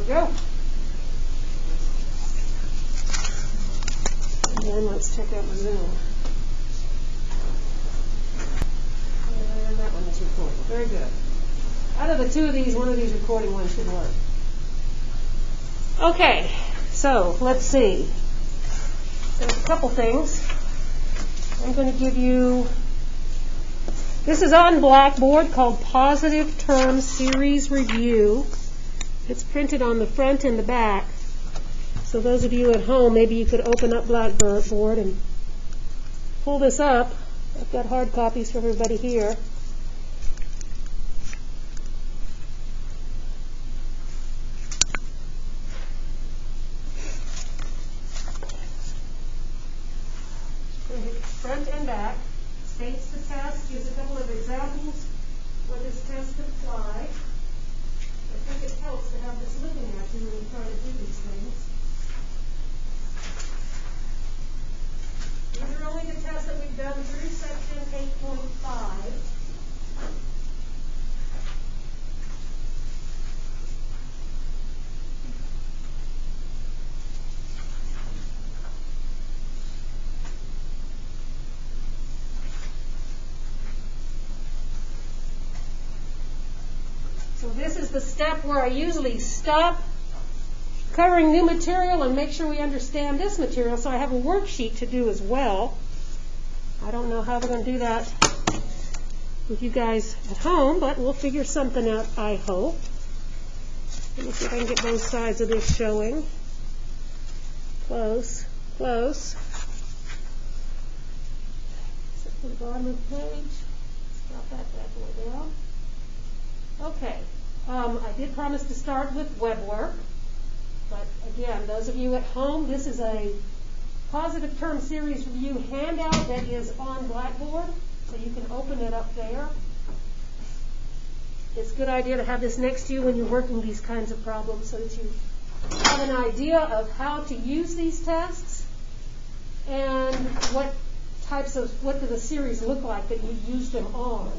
we go. And then let's check out the Zoom. And that one is recording. Very good. Out of the two of these, one of these recording ones should work. Okay, so let's see. There's a couple things. I'm going to give you, this is on Blackboard called Positive Term Series Review. It's printed on the front and the back. So those of you at home, maybe you could open up Blackboard and pull this up. I've got hard copies for everybody here. Front and back, states the test, gives a couple of examples where this test could apply. I think it helps to have this looking at you when you try to do these things. These are only the tests that we've done through section 8.5. So this is the step where I usually stop covering new material and make sure we understand this material. So I have a worksheet to do as well. I don't know how we're going to do that with you guys at home, but we'll figure something out, I hope. Let me see if I can get both sides of this showing. Close, close. Set to the bottom of the page. Drop that bad boy down. Okay, I did promise to start with web work, but again, those of you at home, this is a Positive Term Series Review handout that is on Blackboard, so you can open it up there. It's a good idea to have this next to you when you're working these kinds of problems so that you have an idea of how to use these tests and what do the series look like that you use them on.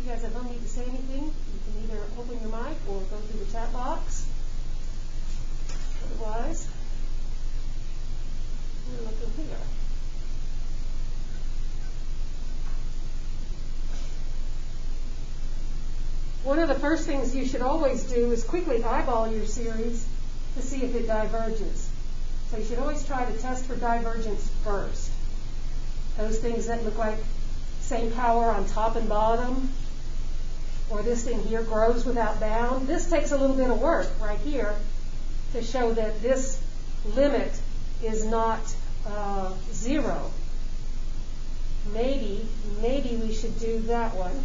If I don't need to say anything, you can either open your mic or go through the chat box. Otherwise, we're looking here. One of the first things you should always do is quickly eyeball your series to see if it diverges. So you should always try to test for divergence first. Those things that look like same power on top and bottom, or this thing here grows without bound. This takes a little bit of work right here to show that this limit is not 0. Maybe we should do that one.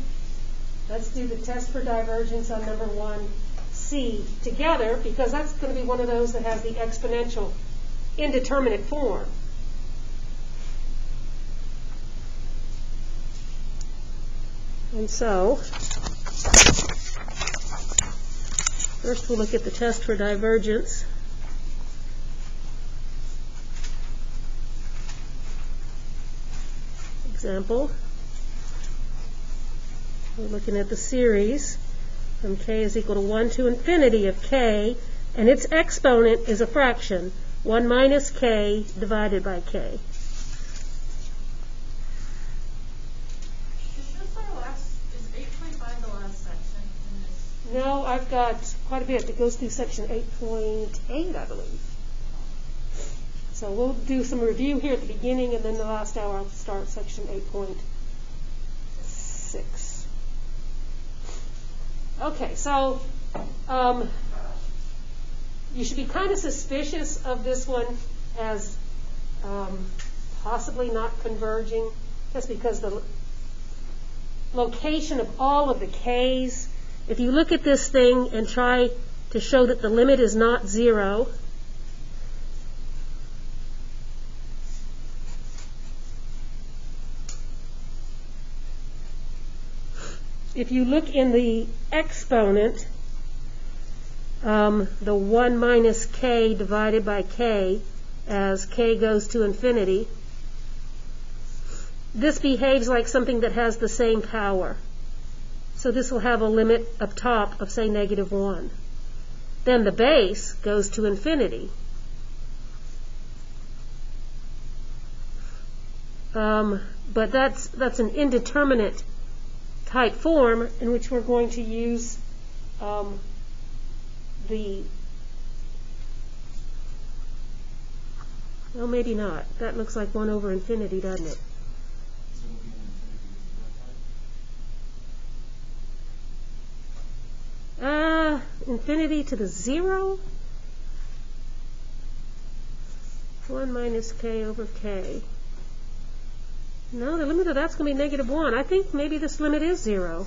Let's do the test for divergence on number 1C together, because that's going to be one of those that has the exponential indeterminate form. And so, first we'll look at the test for divergence. Example, we're looking at the series from k is equal to 1 to infinity of k, and its exponent is a fraction, 1 minus k divided by k. No, I've got quite a bit that goes through section 8.8, I believe. So we'll do some review here at the beginning, and then the last hour I'll start section 8.6. Okay, so you should be kind of suspicious of this one as possibly not converging, just because location of all of the k's. If you look at this thing and try to show that the limit is not 0, if you look in the exponent, the 1 minus k divided by k as k goes to infinity, this behaves like something that has the same power. So this will have a limit up top of, say, -1. Then the base goes to infinity. But that's an indeterminate type form in which we're going to use well, maybe not. That looks like 1 over infinity, doesn't it? Infinity to the 0? 1 minus k over k. No, the limit of that's going to be -1. I think maybe this limit is 0.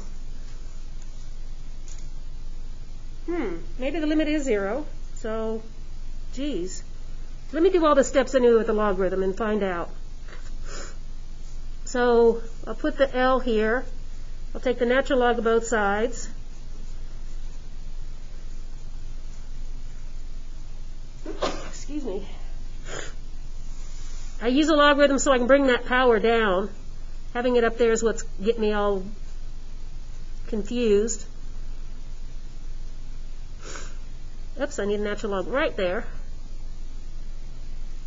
Maybe the limit is 0. So, geez. Let me do all the steps I knew with the logarithm and find out. So, I'll put the L here. I'll take the natural log of both sides. Excuse me. I use a logarithm so I can bring that power down. Having it up there is what's getting me all confused. Oops, I need a natural log right there.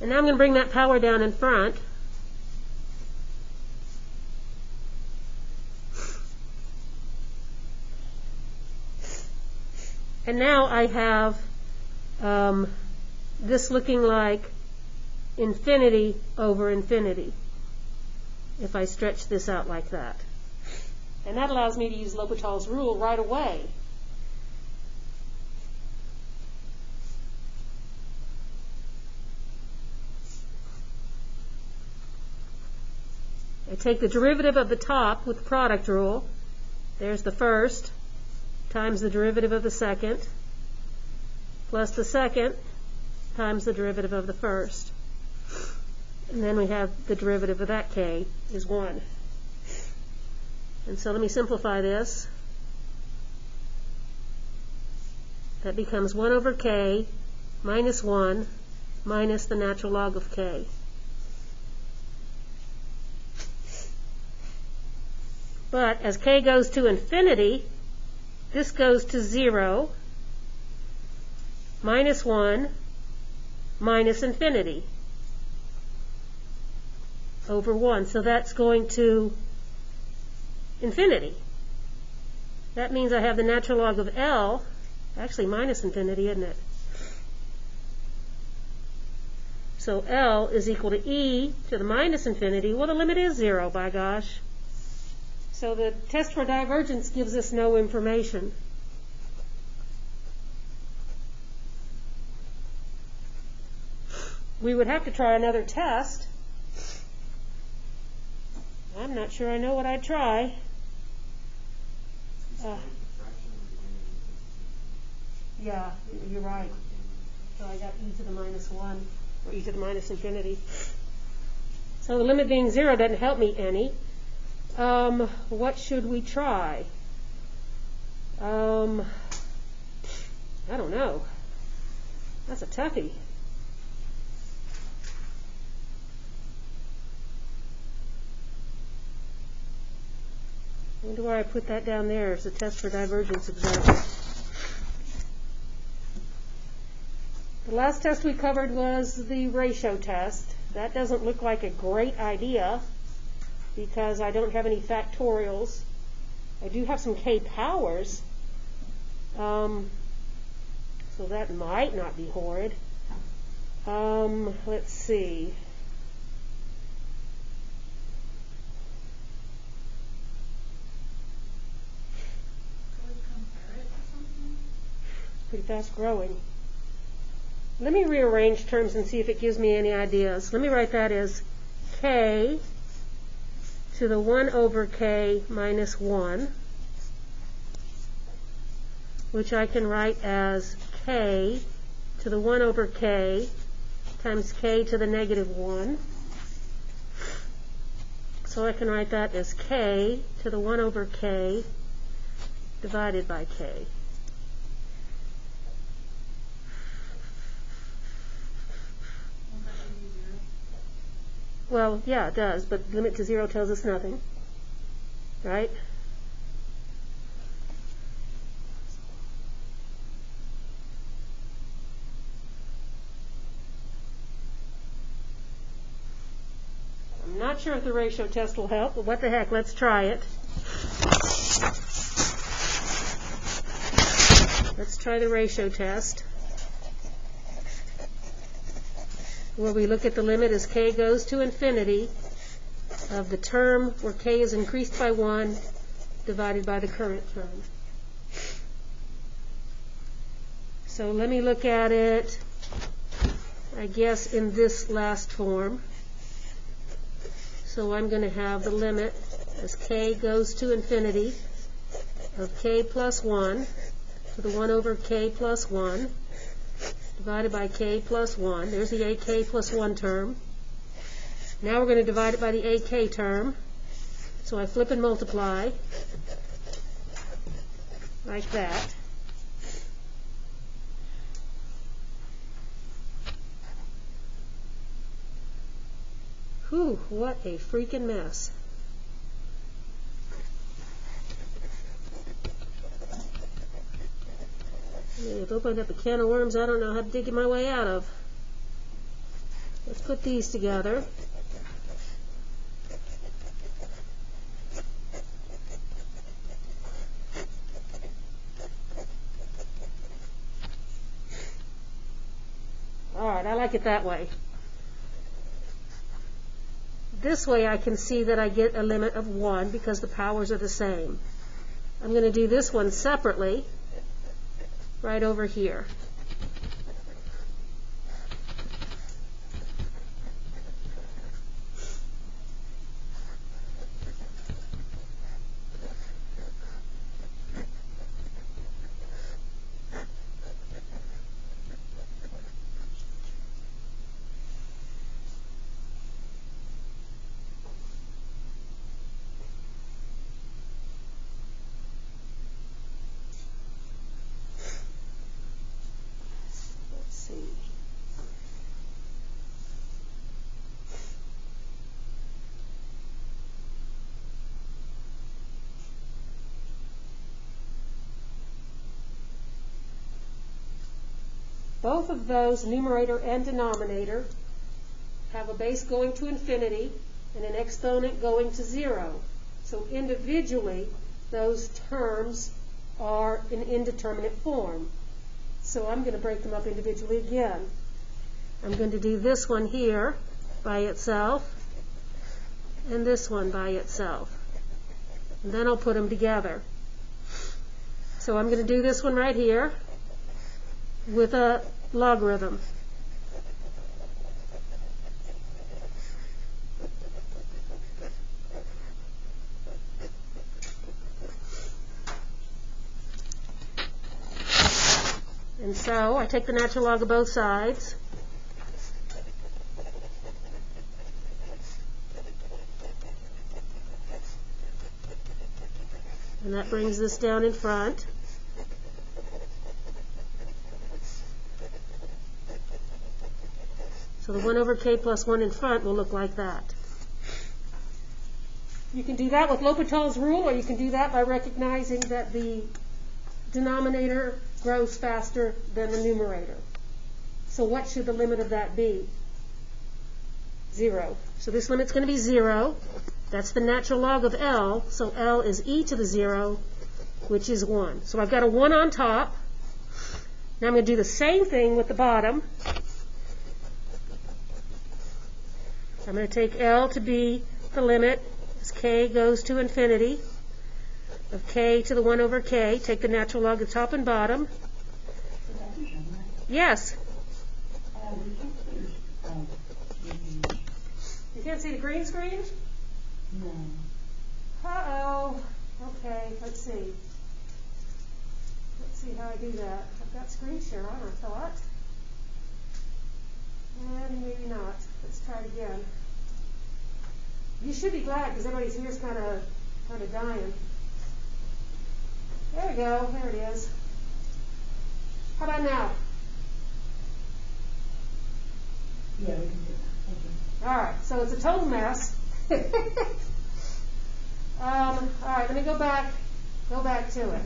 And now I'm going to bring that power down in front. And now I have this looking like infinity over infinity if I stretch this out like that. And that allows me to use L'Hopital's rule right away. I take the derivative of the top with the product rule. There's the first times the derivative of the second plus the second times the derivative of the first. And then we have the derivative of that k is 1. And so let me simplify this. That becomes 1 over k minus 1 minus the natural log of k. But as k goes to infinity, this goes to 0 minus 1 minus infinity over 1. So that's going to infinity. That means I have the natural log of L, actually minus infinity, isn't it? So L is equal to e to the minus infinity. Well, the limit is 0, by gosh. So the test for divergence gives us no information. We would have to try another test. I'm not sure I know what I'd try. Yeah, you're right. So I got e to the minus 1, or e to the minus infinity. So the limit being 0 doesn't help me any. What should we try? I don't know. That's a toughie. I wonder why I put that down there as a test for divergence example. The last test we covered was the ratio test. That doesn't look like a great idea because I don't have any factorials. I do have some k powers, so that might not be horrid. Let's see. Pretty fast growing. Let me rearrange terms and see if it gives me any ideas. Let me write that as k to the 1 over k minus 1, which I can write as k to the 1 over k times k to the negative 1. So I can write that as k to the 1 over k divided by k. Well, yeah, it does, but limit to 0 tells us nothing, right? I'm not sure if the ratio test will help, but what the heck, let's try it. Let's try the ratio test, where we look at the limit as k goes to infinity of the term where k is increased by 1 divided by the current term. So let me look at it, I guess, in this last form. So I'm going to have the limit as k goes to infinity of k plus 1 to the 1 over k plus 1 divided by k plus 1. There's the ak plus 1 term. Now we're going to divide it by the ak term. So I flip and multiply like that. Whew, what a freaking mess. I've opened up a can of worms I don't know how to dig my way out of. Let's put these together. All right, I like it that way. This way I can see that I get a limit of 1 because the powers are the same. I'm going to do this one separately right over here. Both of those, numerator and denominator, have a base going to infinity and an exponent going to 0. So individually, those terms are in indeterminate form. So I'm going to break them up individually again. I'm going to do this one here by itself and this one by itself. And then I'll put them together. So I'm going to do this one right here with a logarithm. And so I take the natural log of both sides. And that brings this down in front. So the 1 over k plus 1 in front will look like that. You can do that with L'Hopital's rule, or you can do that by recognizing that the denominator grows faster than the numerator. So what should the limit of that be? 0. So this limit's going to be 0. That's the natural log of L. So L is e to the 0, which is 1. So I've got a 1 on top. Now I'm going to do the same thing with the bottom. I'm going to take L to be the limit as k goes to infinity of k to the 1 over k. Take the natural log of top and bottom. Yes. You can't see the green screen? No. Uh-oh. Okay, let's see. Let's see how I do that. I've got screen share on, I thought. And maybe not. Let's try it again. You should be glad because everybody's ears kind of dying. There we go. There it is. How about now? Yeah, we can do that. Thank you. All right. So it's a total mess. All right. Let me go back to it.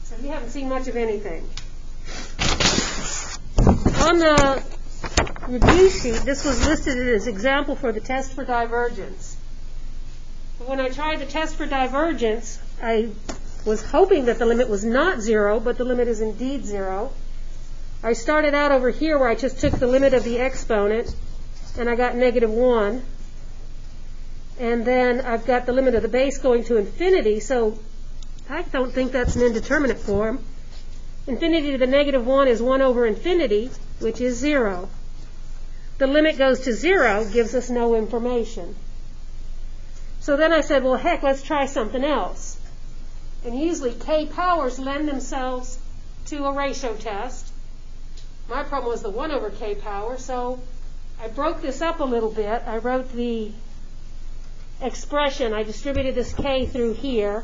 So you haven't seen much of anything. On the review sheet, this was listed as example for the test for divergence. But when I tried the test for divergence, I was hoping that the limit was not 0, but the limit is indeed 0. I started out over here where I just took the limit of the exponent, and I got -1. And then I've got the limit of the base going to infinity, so I don't think that's an indeterminate form. Infinity to the -1 is 1 over infinity, which is 0. The limit goes to 0 gives us no information. So then I said, well, heck, let's try something else. And usually k powers lend themselves to a ratio test. My problem was the 1 over k power, so I broke this up a little bit. I wrote the expression. I distributed this k through here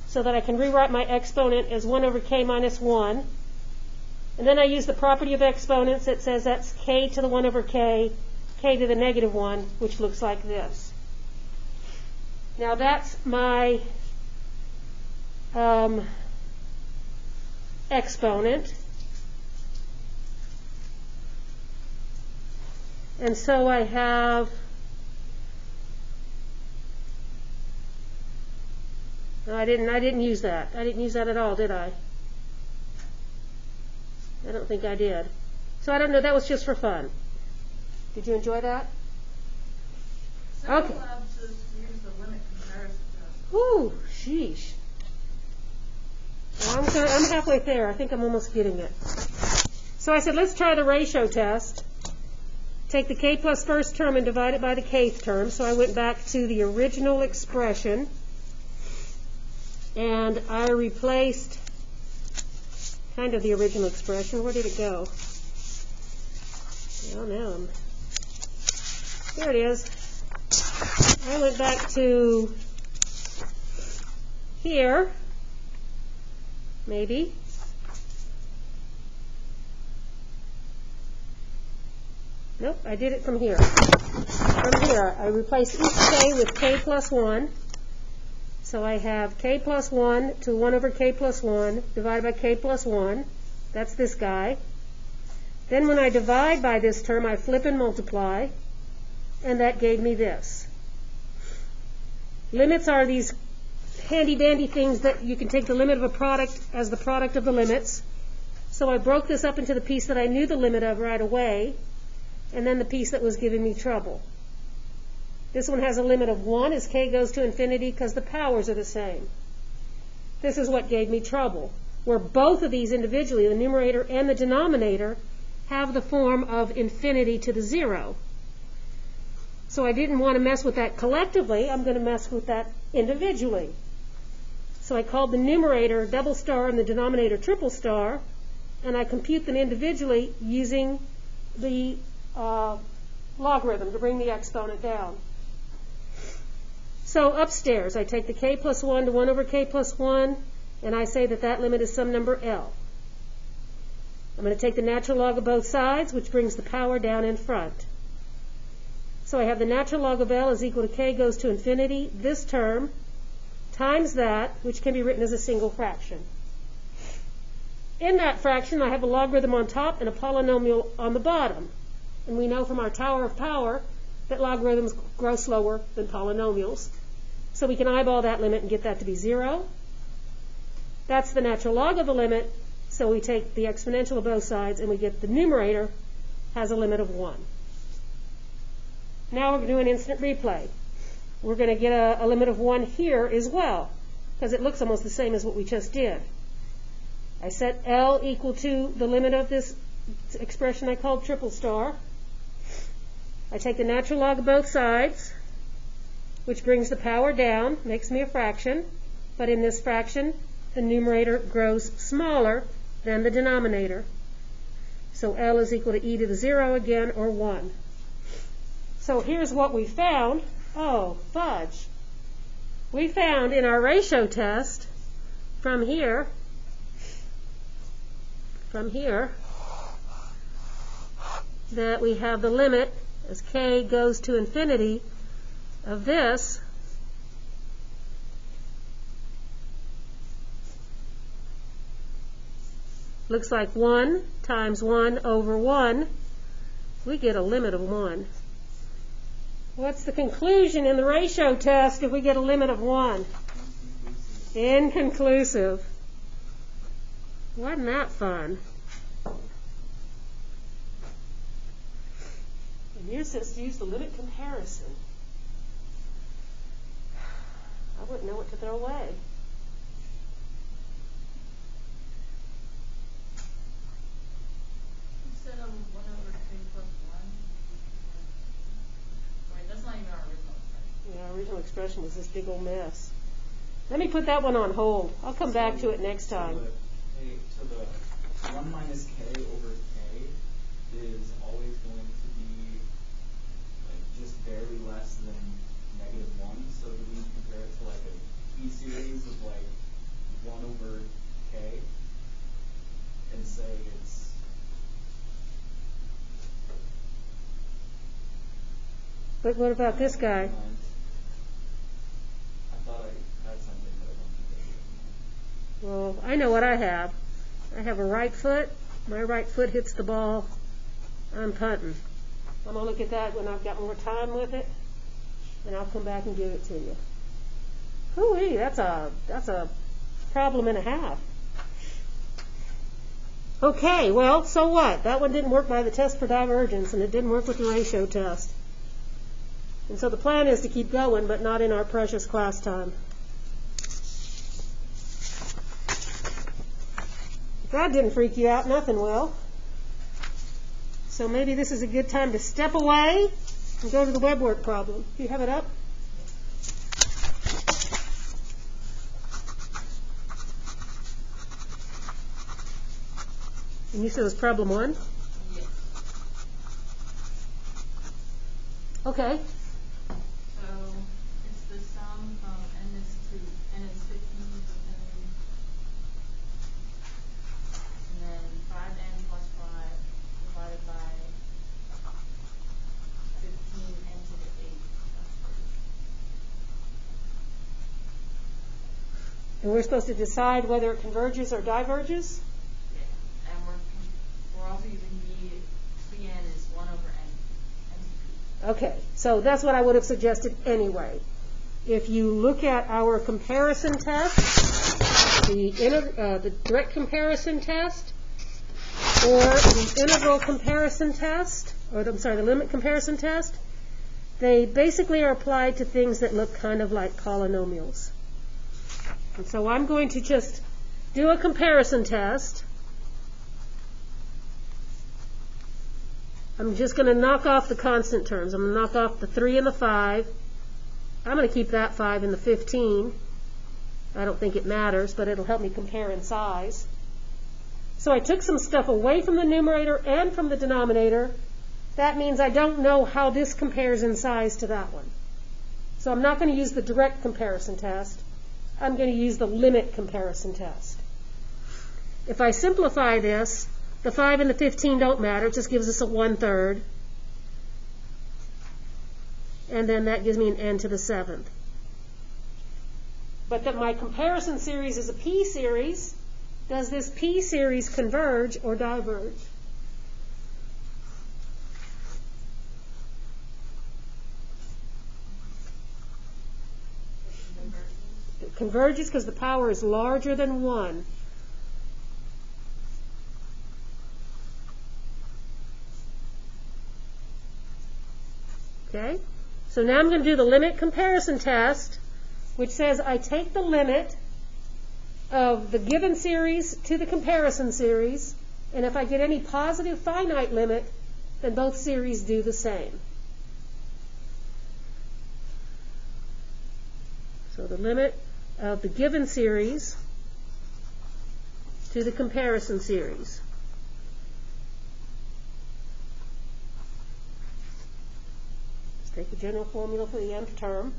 so that I can rewrite my exponent as 1 over k minus 1. And then I use the property of exponents that says that's k to the 1 over k, k to the -1, which looks like this. Now that's my exponent. And so I have, no, I didn't use that. I didn't use that at all, did I? I don't think I did. So I don't know, that was just for fun. Did you enjoy that? Several labs use the limit comparison test. Ooh, sheesh. Well, I'm halfway there. I think I'm almost getting it. So I said, let's try the ratio test. Take the k plus first term and divide it by the kth term. So I went back to the original expression, and I replaced kind of the original expression. Where did it go? Oh, no. There it is. I went back to here, maybe. Nope, I did it from here. From here, I replaced each k with k plus 1. So I have k plus 1 to 1 over k plus 1 divided by k plus 1. That's this guy. Then when I divide by this term, I flip and multiply, and that gave me this. Limits are these handy-dandy things that you can take the limit of a product as the product of the limits. So I broke this up into the piece that I knew the limit of right away, and then the piece that was giving me trouble. This one has a limit of 1 as k goes to infinity because the powers are the same. This is what gave me trouble, where both of these individually, the numerator and the denominator, have the form of infinity to the 0. So I didn't want to mess with that collectively. I'm going to mess with that individually. So I called the numerator double star and the denominator triple star, and I compute them individually using the logarithm to bring the exponent down. So upstairs, I take the k plus 1 to 1 over k plus 1, and I say that that limit is some number L. I'm going to take the natural log of both sides, which brings the power down in front. So I have the natural log of L is equal to k goes to infinity, this term, times that, which can be written as a single fraction. In that fraction, I have a logarithm on top and a polynomial on the bottom. And we know from our tower of power that logarithms grow slower than polynomials. So we can eyeball that limit and get that to be 0. That's the natural log of the limit, so we take the exponential of both sides and we get the numerator has a limit of 1. Now we're going to do an instant replay. We're going to get a limit of 1 here as well, because it looks almost the same as what we just did. I set L equal to the limit of this expression I called triple star. I take the natural log of both sides, which brings the power down, makes me a fraction, but in this fraction, the numerator grows smaller than the denominator. So L is equal to e to the 0 again, or 1. So here's what we found. Oh, fudge. We found in our ratio test from here, that we have the limit as k goes to infinity of this looks like 1 times 1 over 1. We get a limit of 1. What's the conclusion in the ratio test if we get a limit of 1? Inconclusive. Wasn't that fun? And you're supposed to use the limit comparison. I wouldn't know what to throw away. Instead of 1 over 2 plus 1. Wait, that's not even our original expression. Yeah, our original expression was this big old mess. Let me put that one on hold. I'll come back to it next time. So the 1 minus k over k is always going to be like just barely less than -1. So do we compare it to like a p series of like 1 over k and say it's But what about this guy? I thought I had something, but I don't think I did. Well, I know what I have. I have a right foot. My right foot hits the ball. I'm punting. I'm going to look at that when I've got more time with it, and I'll come back and give it to you. Hoo-wee, that's a problem and a half. Okay, well, so what? That one didn't work by the test for divergence, and it didn't work with the ratio test. And so the plan is to keep going, but not in our precious class time. If that didn't freak you out, nothing will. So maybe this is a good time to step away and go to the web work problem. Do you have it up? And you said it was problem 1? Yes. Okay. So it's the sum from n is 15 and then 5n plus 5 divided by 15n to the 8. And we're supposed to decide whether it converges or diverges? Yeah. And we're also using Bn is 1 over n. Okay, so that's what I would have suggested anyway. If you look at our comparison test, the direct comparison test, or the integral comparison test, or the limit comparison test, they basically are applied to things that look kind of like polynomials. And so I'm going to just do a comparison test. I'm just going to knock off the constant terms. I'm going to knock off the 3 and the 5. I'm going to keep that 5 and the 15. I don't think it matters, but it'll help me compare in size. So I took some stuff away from the numerator and from the denominator. That means I don't know how this compares in size to that one. So I'm not going to use the direct comparison test. I'm going to use the limit comparison test. If I simplify this, the 5 and the 15 don't matter. It just gives us a 1/3. And then that gives me an n to the 7th. But that my comparison series is a p series. Does this p series converge or diverge? It converges because the power is larger than 1. Okay, so now I'm going to do the limit comparison test, which says I take the limit of the given series to the comparison series, and if I get any positive finite limit, then both series do the same. So the limit of the given series to the comparison series. Let's take the general formula for the nth term.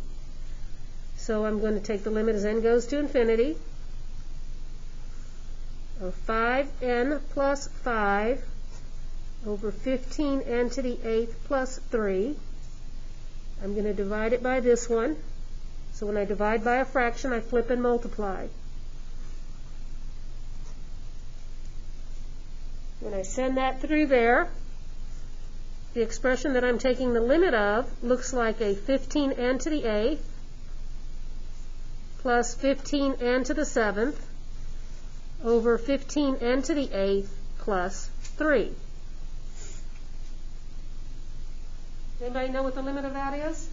So I'm going to take the limit as n goes to infinity of 5n plus 5 over 15n to the 8th plus 3. I'm going to divide it by this one. So when I divide by a fraction, I flip and multiply. When I send that through there, the expression that I'm taking the limit of looks like a 15n to the 8th plus 15n to the 7th over 15n to the 8th plus 3. Anybody know what the limit of that is?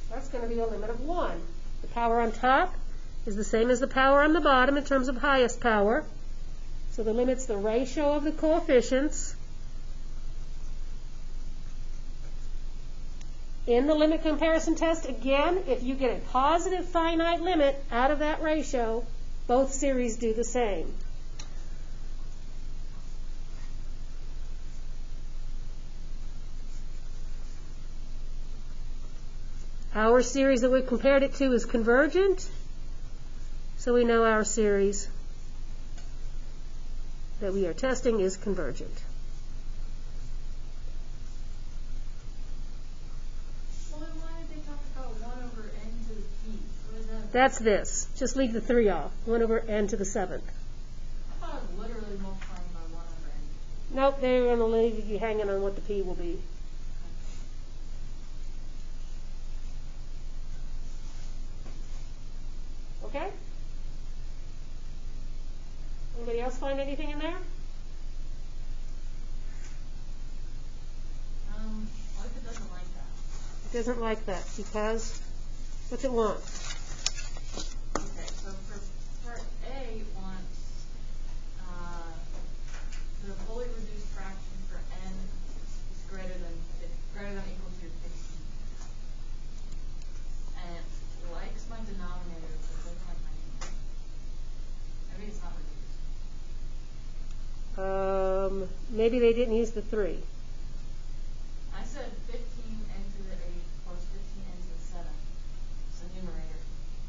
That's going to be a limit of 1. The power on top is the same as the power on the bottom in terms of highest power. So the limit's the ratio of the coefficients in the limit comparison test. Again, if you get a positive finite limit out of that ratio, both series do the same. Our series that we compared it to is convergent, so we know our series that we are testing is convergent. Well, then why did they talk about 1 over n to the p? What is that? That's this. Just leave the 3 off. 1 over n to the 7th. I thought it was literally multiplying by 1 over n. Nope, they're going to leave you hanging on what the p will be. Okay? Anybody else find anything in there? What if it doesn't like that? It doesn't like that because what's it want? Okay, so for part A, it wants the fully reduced fraction for n is greater than or equal to 15. And it likes my denominator, but it doesn't like my numerator. Maybe it's not reduced. Maybe they didn't use the 3. I said 15n to the 8th plus 15n to the 7th. It's a numerator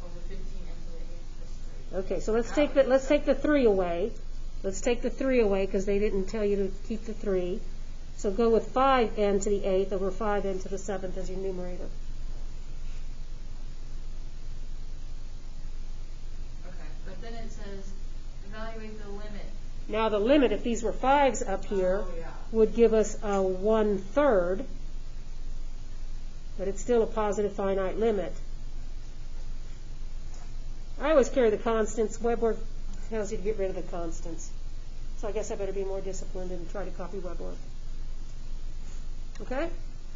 over 15n to the 8th plus 3. Okay, so let's take the 3 away. Let's take the 3 away because they didn't tell you to keep the 3. So go with 5n to the 8th over 5n to the 7th as your numerator. Okay, but then it says evaluate the limit. Now the limit, if these were 5s up here, would give us a 1/3, but it's still a positive finite limit. I always carry the constants. WebWork tells you to get rid of the constants. So I guess I better be more disciplined and try to copy WebWork. Okay?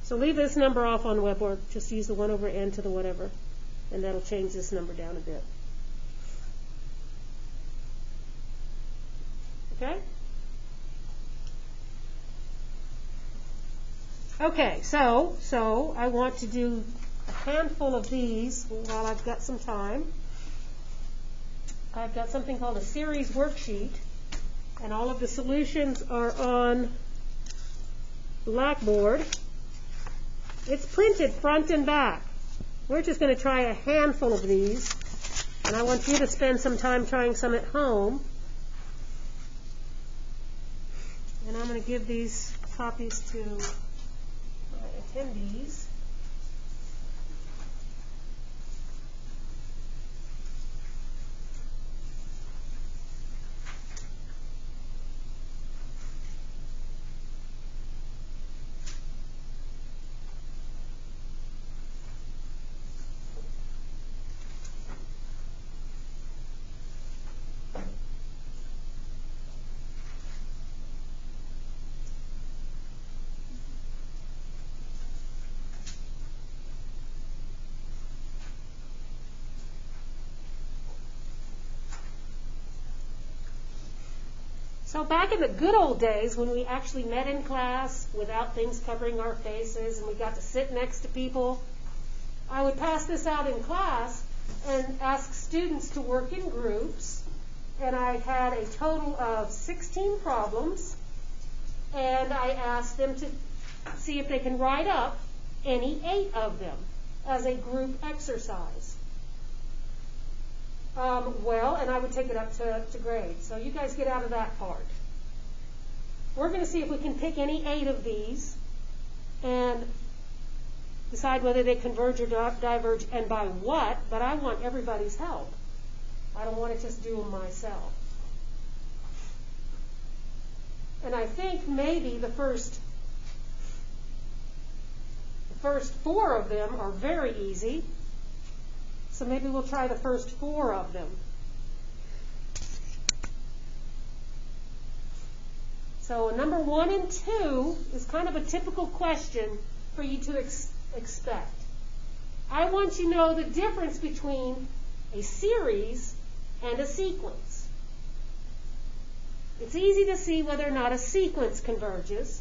So leave this number off on WebWork. Just use the 1 over n to the whatever, and that'll change this number down a bit. Okay? Okay, so I want to do a handful of these while I've got some time. I've got something called a series worksheet, and all of the solutions are on Blackboard. It's printed front and back. We're just going to try a handful of these, and I want you to spend some time trying some at home. And I'm going to give these copies to my attendees. So back in the good old days when we actually met in class without things covering our faces and we got to sit next to people I would pass this out in class and ask students to work in groups. And I had a total of 16 problems. And I asked them to see if they can write up any 8 of them as a group exercise. And I would take it up to grade. So you guys get out of that part. We're going to see if we can pick any 8 of these and decide whether they converge or diverge and by what, but I want everybody's help. I don't want to just do them myself. And I think maybe the first 4 of them are very easy. So maybe we'll try the first 4 of them. So number 1 and 2 is kind of a typical question for you to expect. I want you to know the difference between a series and a sequence. It's easy to see whether or not a sequence converges.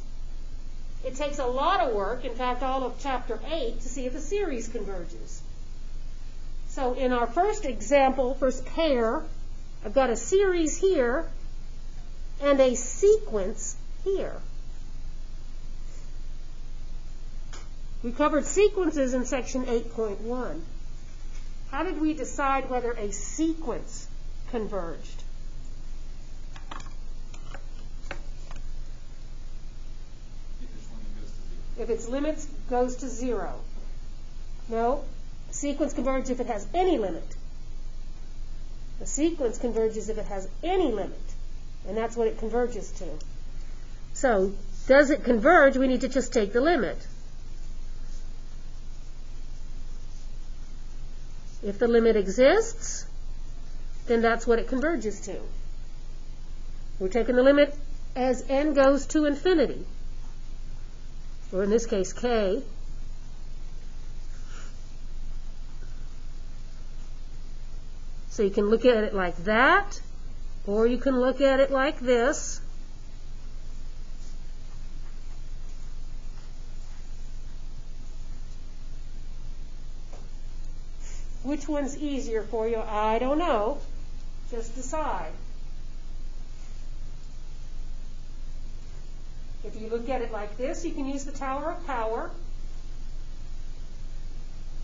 It takes a lot of work, in fact all of chapter 8, to see if a series converges. So in our first example, first pair, I've got a series here and a sequence here. We covered sequences in section 8.1. How did we decide whether a sequence converged? If its limits goes to 0. No, sequence converges if it has any limit. The sequence converges if it has any limit. And that's what it converges to. So, does it converge? We need to just take the limit. If the limit exists, then that's what it converges to. We're taking the limit as n goes to infinity, or in this case, k. So you can look at it like that, or you can look at it like this. Which one's easier for you? I don't know. Just decide. If you look at it like this, you can use the tower of power.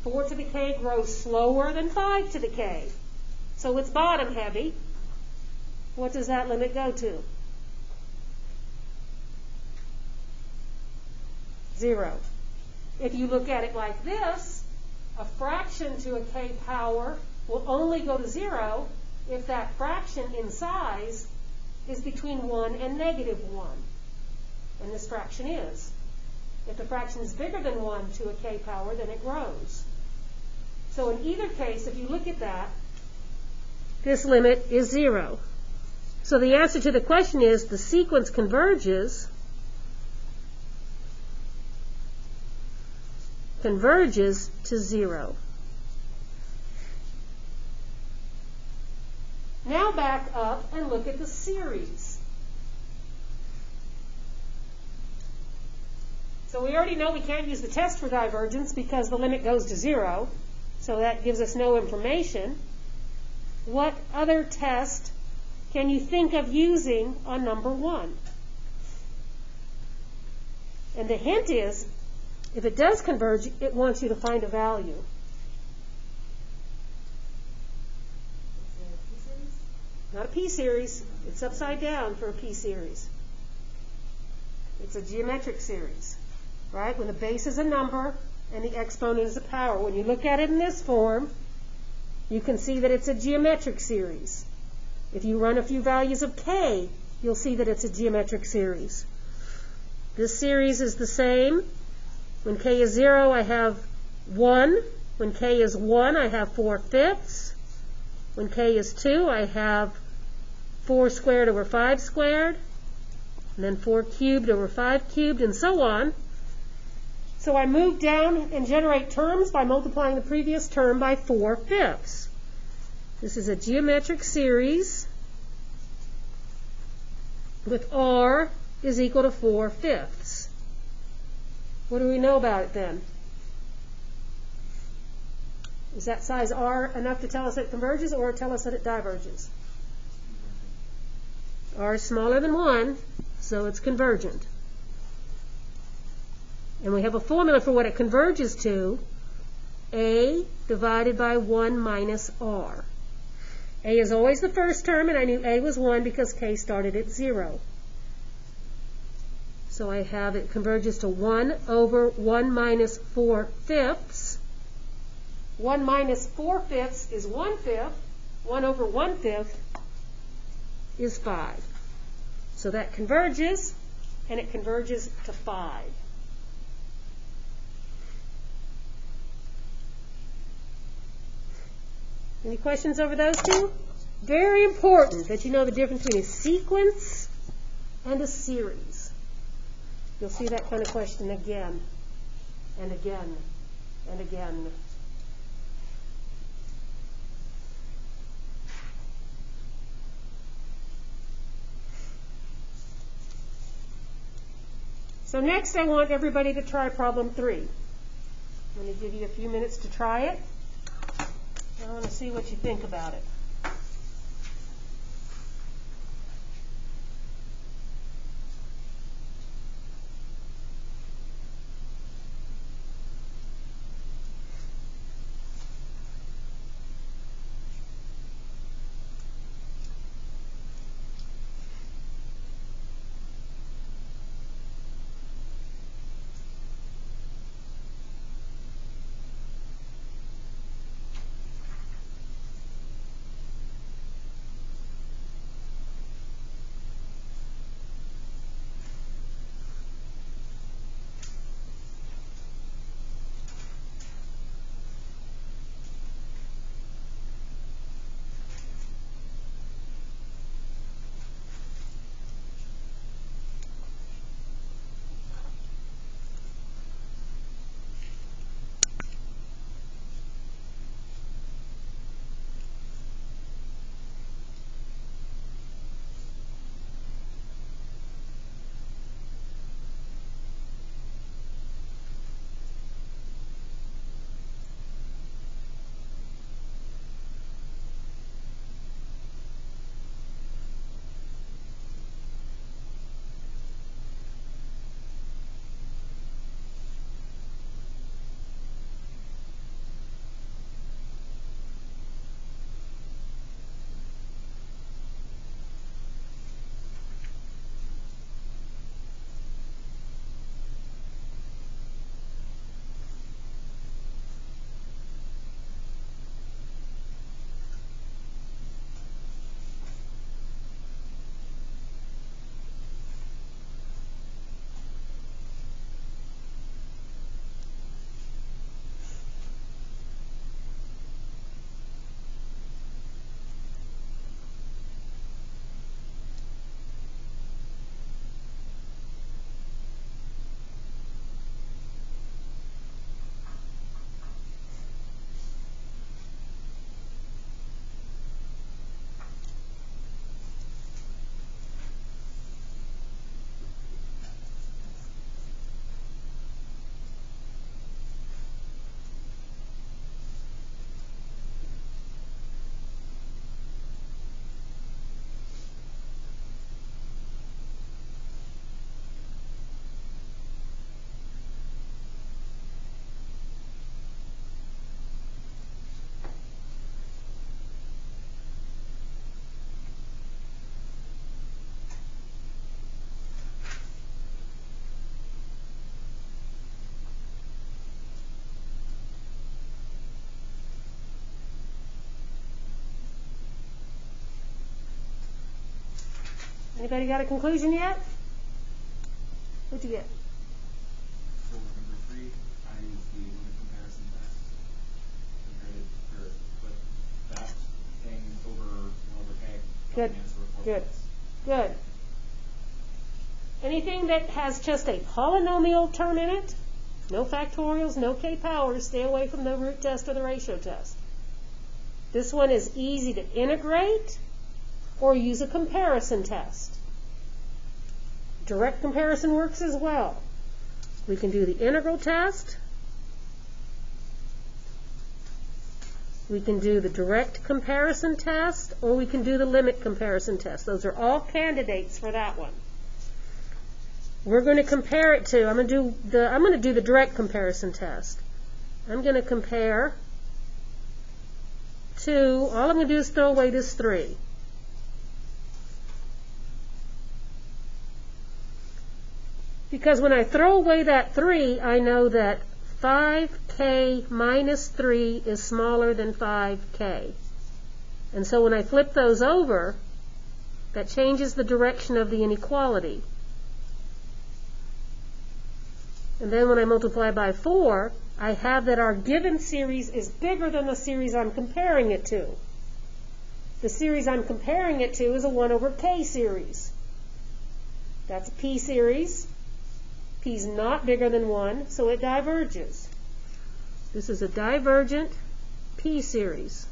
4 to the k grows slower than 5 to the k. So it's bottom heavy. What does that limit go to? 0. If you look at it like this, a fraction to a k power will only go to 0 if that fraction in size is between 1 and -1. And this fraction is. If the fraction is bigger than 1 to a k power, then it grows. So in either case, if you look at that, this limit is 0. So the answer to the question is the sequence converges to 0. Now back up and look at the series. So we already know we can't use the test for divergence because the limit goes to 0. So that gives us no information. What other test can you think of using on number 1? And the hint is, if it does converge, it wants you to find a value. Not a p-series. It's upside down for a p-series. It's a geometric series, right? When the base is a number and the exponent is a power. When you look at it in this form, you can see that it's a geometric series. If you run a few values of k, you'll see that it's a geometric series. This series is the same. When k is 0, I have 1. When k is 1, I have 4/5. When k is 2, I have 4 squared over 5 squared, and then 4 cubed over 5 cubed, and so on. So I move down and generate terms by multiplying the previous term by 4/5. This is a geometric series with r is equal to 4/5. What do we know about it then? Is that size R enough to tell us it converges or tell us that it diverges? R is smaller than 1, so it's convergent. And we have a formula for what it converges to, A divided by 1 minus R. A is always the first term, and I knew A was 1 because K started at 0. So I have it converges to 1 over 1 minus 4/5. 1 minus 4/5 is 1/5. 1 over 1/5 is 5. So that converges, and it converges to 5. Any questions over those two? Very important that you know the difference between a sequence and a series. You'll see that kind of question again and again and again. So next I want everybody to try problem 3. I'm going to give you a few minutes to try it. I want to see what you think about it. Anybody got a conclusion yet? What'd you get? For number 3, I used the limit comparison test. Put that thing over 1 over K. Good. Good. Good. Anything that has just a polynomial term in it, no factorials, no K powers, stay away from the root test or the ratio test. This one is easy to integrate or use a comparison test. Direct comparison works as well. We can do the integral test, We can do the direct comparison test, or we can do the limit comparison test. Those are all candidates for that one. We're going to compare it to, I'm going to do the direct comparison test. I'm going to compare to, all I'm going to do is throw away this 3. Because when I throw away that 3, I know that 5k minus 3 is smaller than 5k. And so when I flip those over, that changes the direction of the inequality. And then when I multiply by 4, I have that our given series is bigger than the series I'm comparing it to. The series I'm comparing it to is a 1 over k series. That's a p series. P is not bigger than 1, so it diverges. This is a divergent p series.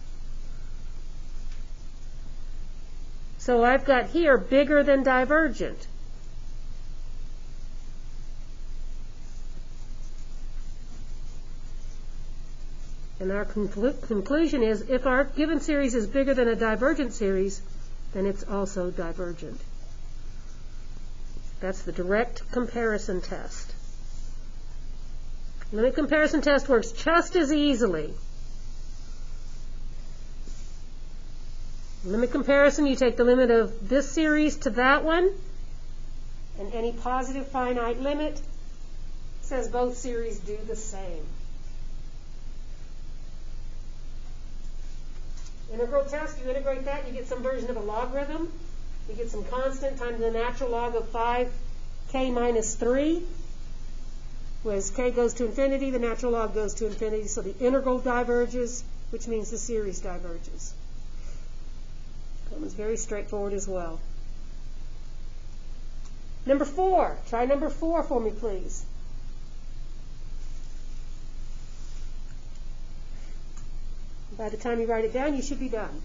So I've got here bigger than divergent. And our conclusion is, if our given series is bigger than a divergent series, then it's also divergent. That's the direct comparison test. Limit comparison test works just as easily. Limit comparison, you take the limit of this series to that one, and any positive finite limit says both series do the same. Integral test, you integrate that, you get some version of a logarithm. You get some constant times the natural log of 5k minus 3. As k goes to infinity, the natural log goes to infinity, so the integral diverges, which means the series diverges. That one's very straightforward as well. Number 4. Try number 4 for me, please. By the time you write it down, you should be done.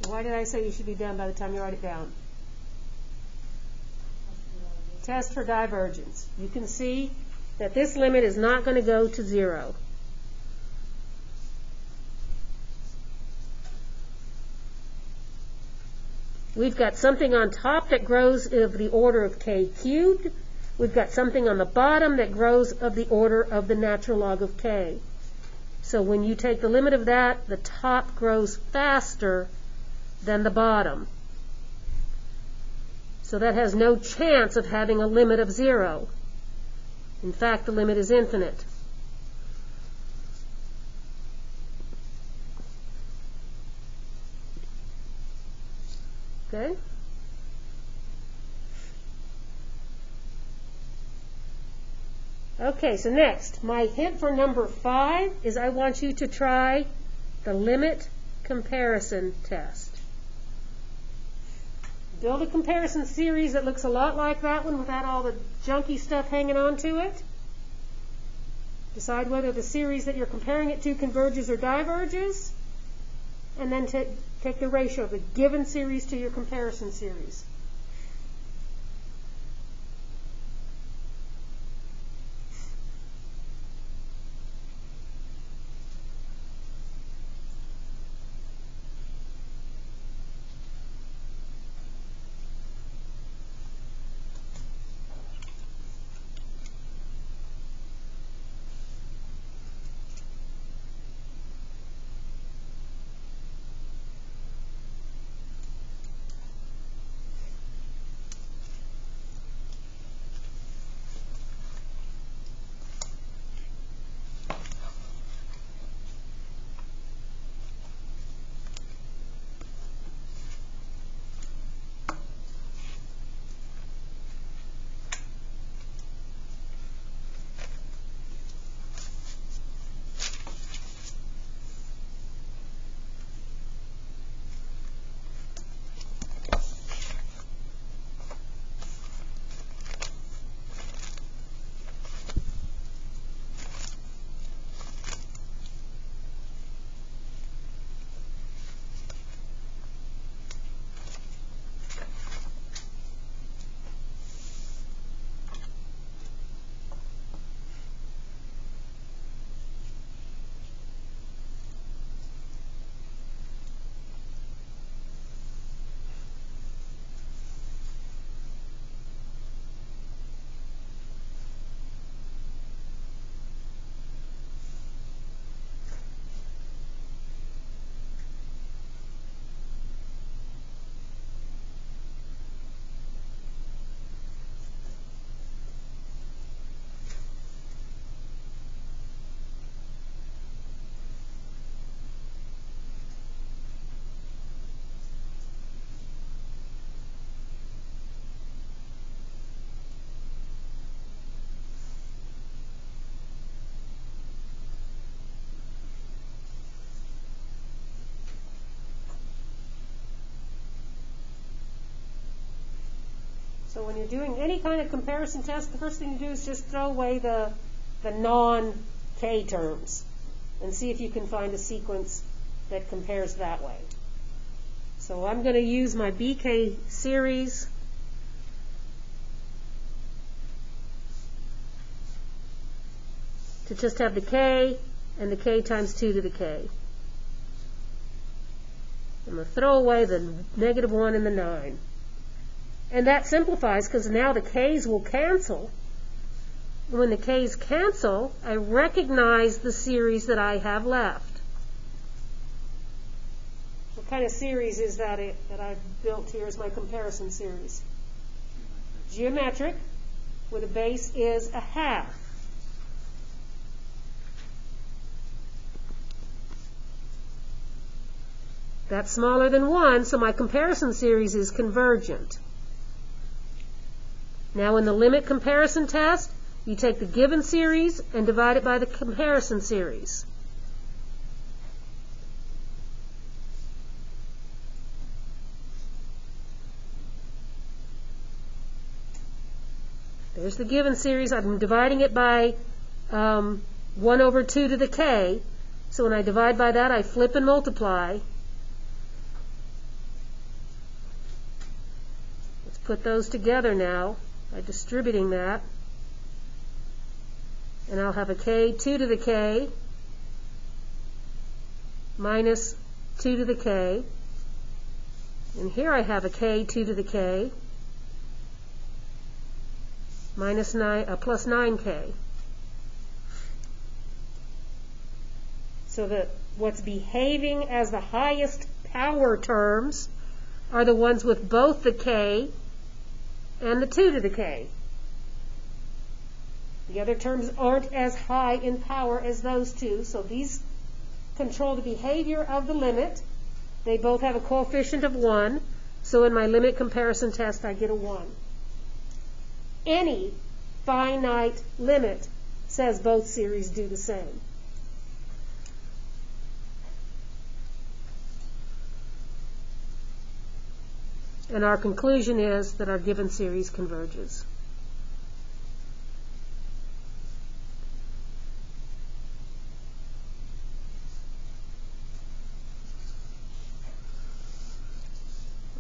Why did I say you should be done by the time you write it down? Test for divergence. You can see that this limit is not going to go to 0. We've got something on top that grows of the order of k cubed. We've got something on the bottom that grows of the order of the natural log of k. So when you take the limit of that, the top grows faster than the bottom. So that has no chance of having a limit of 0. In fact, the limit is infinite. Okay? Okay, so next, my hint for number 5 is I want you to try the limit comparison test. Build a comparison series that looks a lot like that one without all the junky stuff hanging on to it. Decide whether the series that you're comparing it to converges or diverges. And then take the ratio of the given series to your comparison series. So when you're doing any kind of comparison test, the first thing you do is just throw away the non-K terms and see if you can find a sequence that compares that way. So I'm going to use my BK series. To just have the K and the K times 2 to the K. I'm going to throw away the -1 and the 9. And that simplifies because now the K's will cancel. And when the K's cancel, I recognize the series that I have left. What kind of series is that I've built here as my comparison series? Geometric, where the base is a half. That's smaller than 1, so my comparison series is convergent. Now in the limit comparison test, you take the given series and divide it by the comparison series. There's the given series. I'm dividing it by 1 over 2 to the K. So when I divide by that, I flip and multiply. Let's put those together now by distributing that. And I'll have a K 2 to the K minus 2 to the K. And here I have a K 2 to the K minus 9, plus 9K. So that what's behaving as the highest power terms are the ones with both the K and the 2 to the K. The other terms aren't as high in power as those two, so these control the behavior of the limit. They both have a coefficient of 1, so in my limit comparison test I get a 1. Any finite limit says both series do the same. And our conclusion is that our given series converges.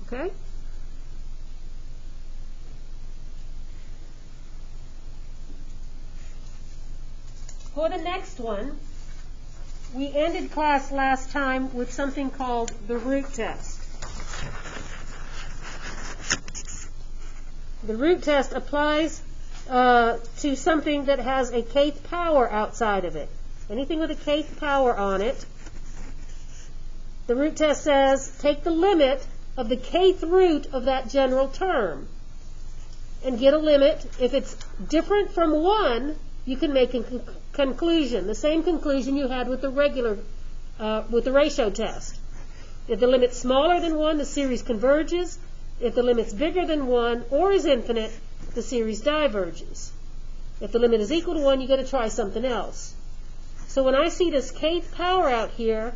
Okay? For the next one, we ended class last time with something called the root test. The root test applies to something that has a kth power outside of it. Anything with a kth power on it. The root test says take the limit of the kth root of that general term and get a limit. If it's different from 1, you can make a conclusion, the same conclusion you had with the regular, with the ratio test. If the limit's smaller than 1, the series converges. If the limit's bigger than 1 or is infinite, the series diverges. If the limit is equal to 1, you've got to try something else. So when I see this kth power out here,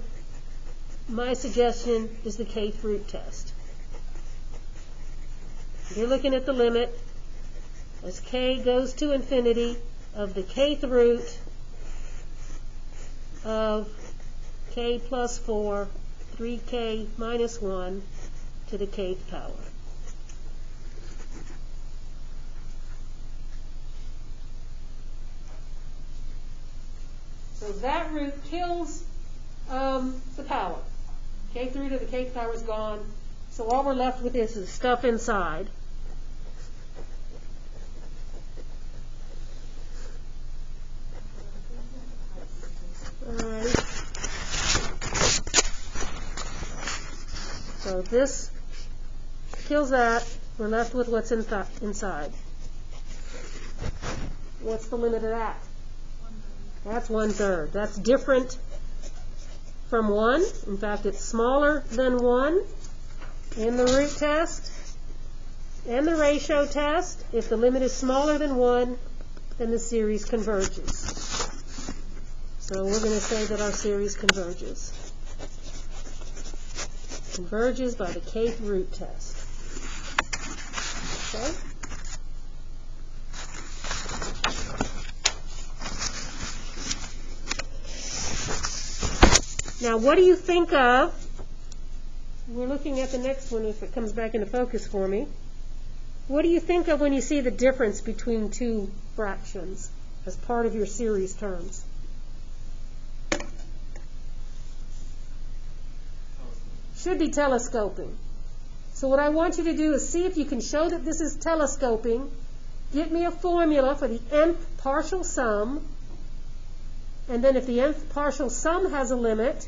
my suggestion is the kth root test. You're looking at the limit as k goes to infinity of the kth root of k plus 4, 3k minus 1 to the kth power. So that root kills the power. Kth root of the kth power is gone. So all we're left with is the stuff inside. Alright. So this kills that. We're left with what's inside. What's the limit of that? That's 1/3. That's different from 1. In fact, it's smaller than 1 in the root test and the ratio test. If the limit is smaller than 1, then the series converges. So we're going to say that our series converges. Converges by the kth root test. Okay? Now, what do you think of, we're looking at the next one if it comes back into focus for me. What do you think of when you see the difference between two fractions as part of your series terms? Should be telescoping. So what I want you to do is see if you can show that this is telescoping. Give me a formula for the nth partial sum, and then if the nth partial sum has a limit,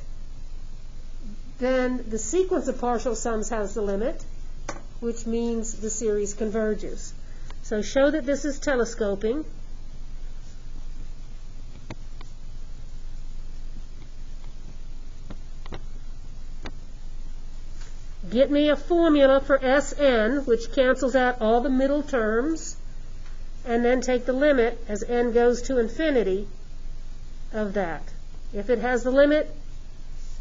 then the sequence of partial sums has the limit, which means the series converges. So show that this is telescoping. Get me a formula for Sn, which cancels out all the middle terms, and then take the limit as n goes to infinity of that. If it has the limit,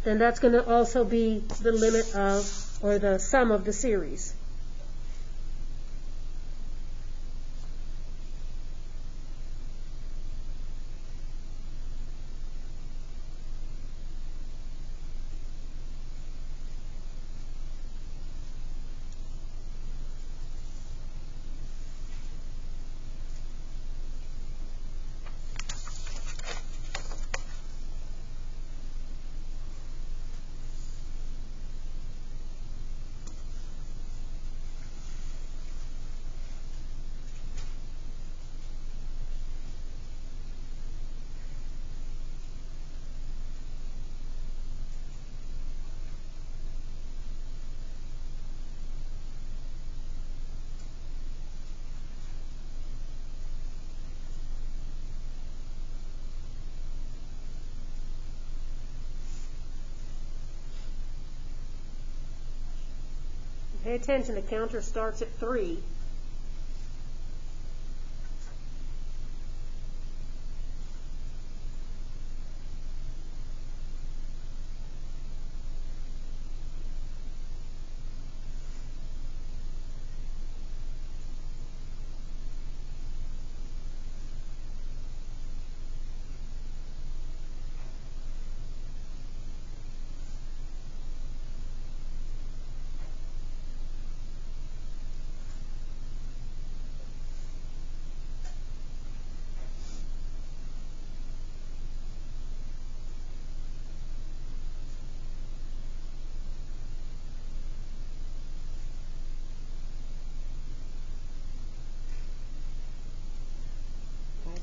then that's going to also be the limit of, or the sum of the series. Pay attention, the counter starts at 3.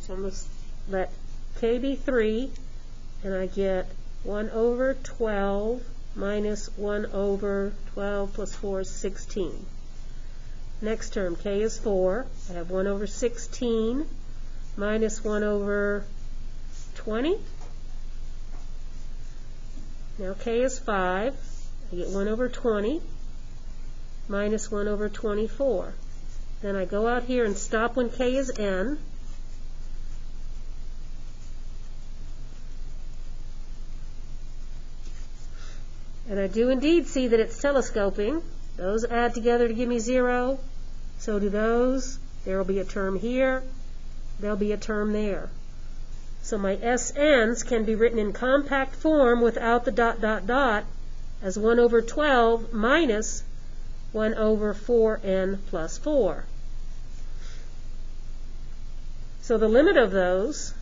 So I'm going to let k be 3, and I get 1 over 12 minus 1 over 12 plus 4 is 16. Next term, k is 4. I have 1 over 16 minus 1 over 20. Now k is 5. I get 1 over 20 minus 1 over 24. Then I go out here and stop when k is n. And I do indeed see that it's telescoping. Those add together to give me 0. So do those. There will be a term here. There'll be a term there. So my SNs can be written in compact form without the dot, dot, dot as 1 over 12 minus 1 over 4n plus 4. So the limit of those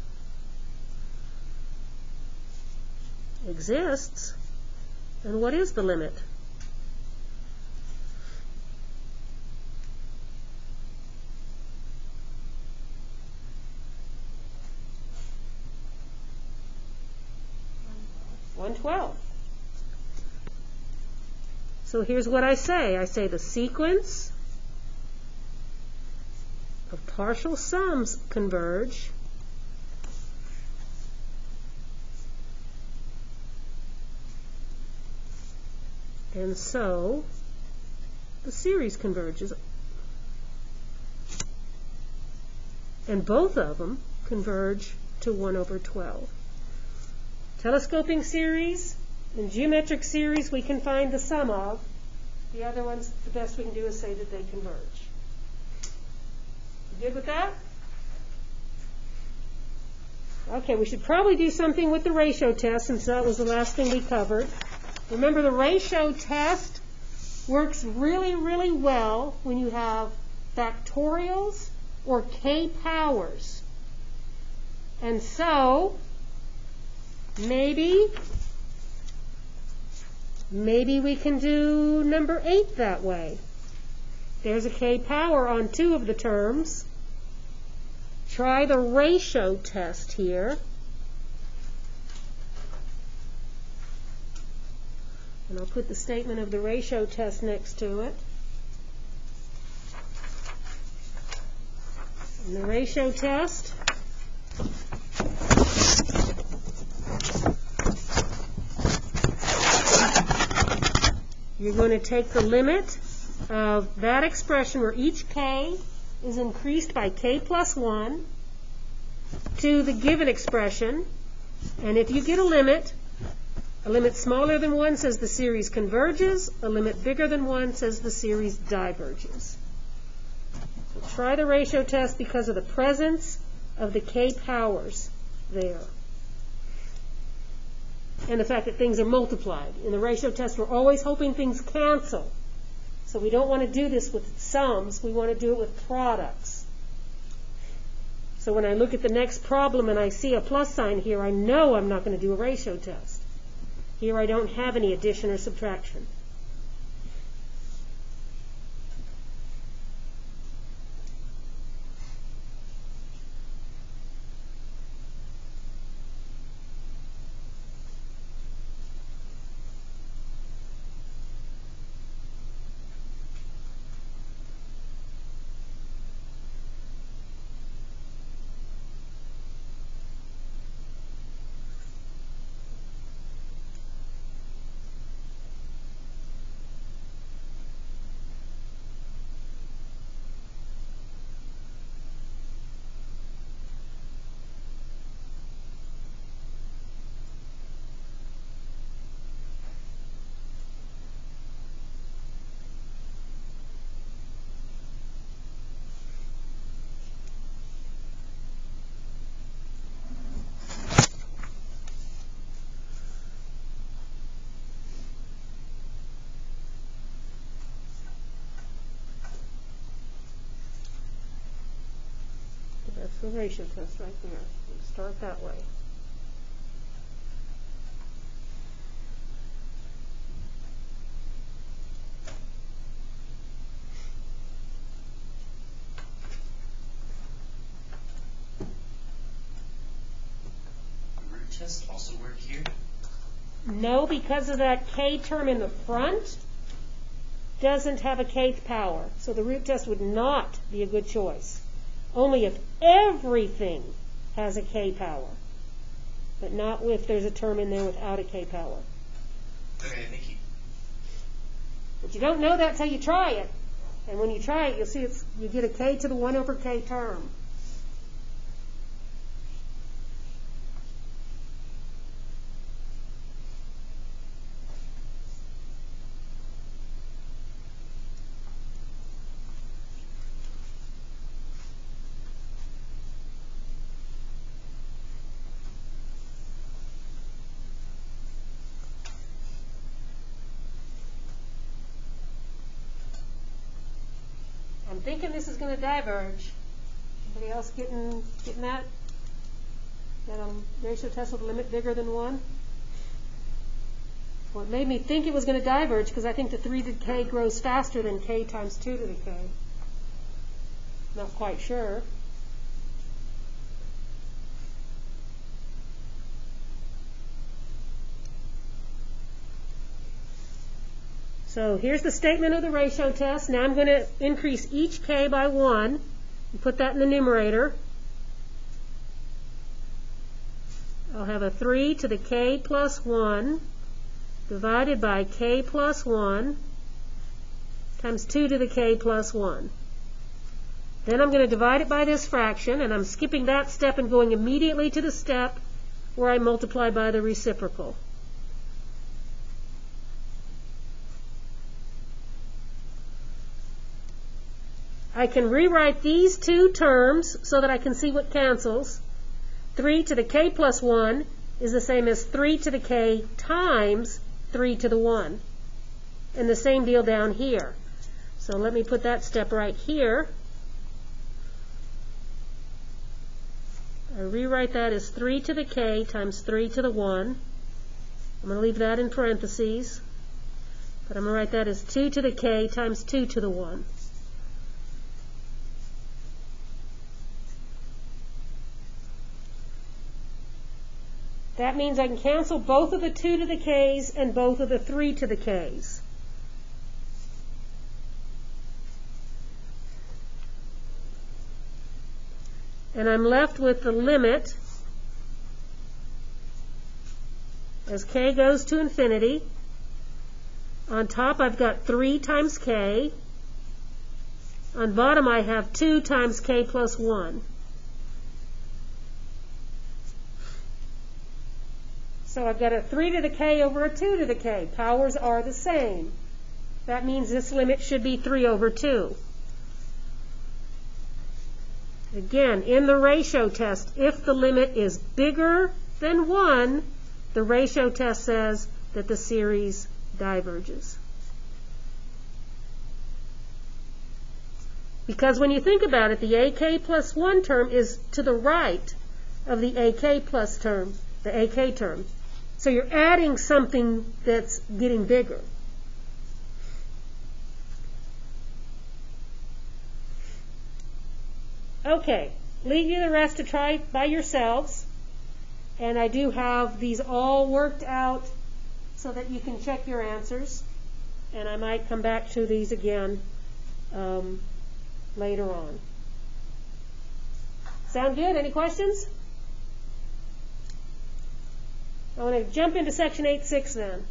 exists. And what is the limit? $112. So here's what I say. I say the sequence of partial sums converge and so the series converges. And both of them converge to 1 over 12. Telescoping series and geometric series we can find the sum of. The other ones, the best we can do is say that they converge. You good with that? Okay, we should probably do something with the ratio test since that was the last thing we covered. Remember, the ratio test works really, really well when you have factorials or k powers. And so, maybe we can do number 8 that way. There's a k power on 2 of the terms. Try the ratio test here. And I'll put the statement of the ratio test next to it. And the ratio test you're going to take the limit of that expression where each k is increased by k plus 1 to the given expression, and if you get a limit smaller than 1 says the series converges, a limit bigger than 1 says the series diverges. So try the ratio test because of the presence of the k powers there. And the fact that things are multiplied. In the ratio test, we're always hoping things cancel. So we don't want to do this with sums, we want to do it with products. So when I look at the next problem and I see a plus sign here, I know I'm not going to do a ratio test. Here I don't have any addition or subtraction. That's the ratio test right there. We'll start that way. The root test also work here? No, because of that k term in the front doesn't have a kth power. So the root test would not be a good choice. Only if everything has a k power, but not if there's a term in there without a k power. Okay, thank you. But you don't know that till you try it. And when you try it, you'll see you get a k to the 1 over k term. I'm thinking this is going to diverge. Anybody else getting that? That ratio test with a limit bigger than 1? Well, it made me think it was going to diverge because I think the 3 to the k grows faster than k times 2 to the k. Not quite sure. So here's the statement of the ratio test. Now I'm going to increase each k by 1 and put that in the numerator. I'll have a 3 to the k plus 1 divided by k plus 1 times 2 to the k plus 1. Then I'm going to divide it by this fraction, and I'm skipping that step and going immediately to the step where I multiply by the reciprocal. I can rewrite these two terms so that I can see what cancels. 3 to the k plus 1 is the same as 3 to the k times 3 to the 1. And the same deal down here. So let me put that step right here. I rewrite that as 3 to the k times 3 to the 1. I'm going to leave that in parentheses. But I'm going to write that as 2 to the k times 2 to the 1. That means I can cancel both of the 2 to the k's and both of the 3 to the k's. And I'm left with the limit as k goes to infinity. On top I've got 3 times k. On bottom I have 2 times k plus 1. So I've got a 3 to the k over a 2 to the k. Powers are the same. That means this limit should be 3 over 2. Again, in the ratio test, if the limit is bigger than 1, the ratio test says that the series diverges. Because when you think about it, the AK plus 1 term is to the right of the AK plus term, the AK term. So you're adding something that's getting bigger. Okay, leave you the rest to try by yourselves. And I do have these all worked out so that you can check your answers. And I might come back to these again later on. Sound good? Any questions? I want to jump into section 8.6 then.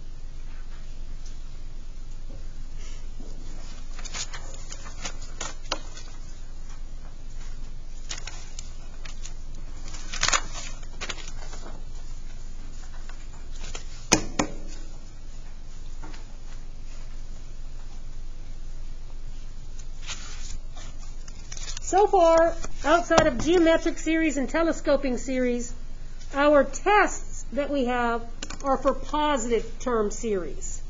So far, outside of geometric series and telescoping series, our tests that we have are for positive term series.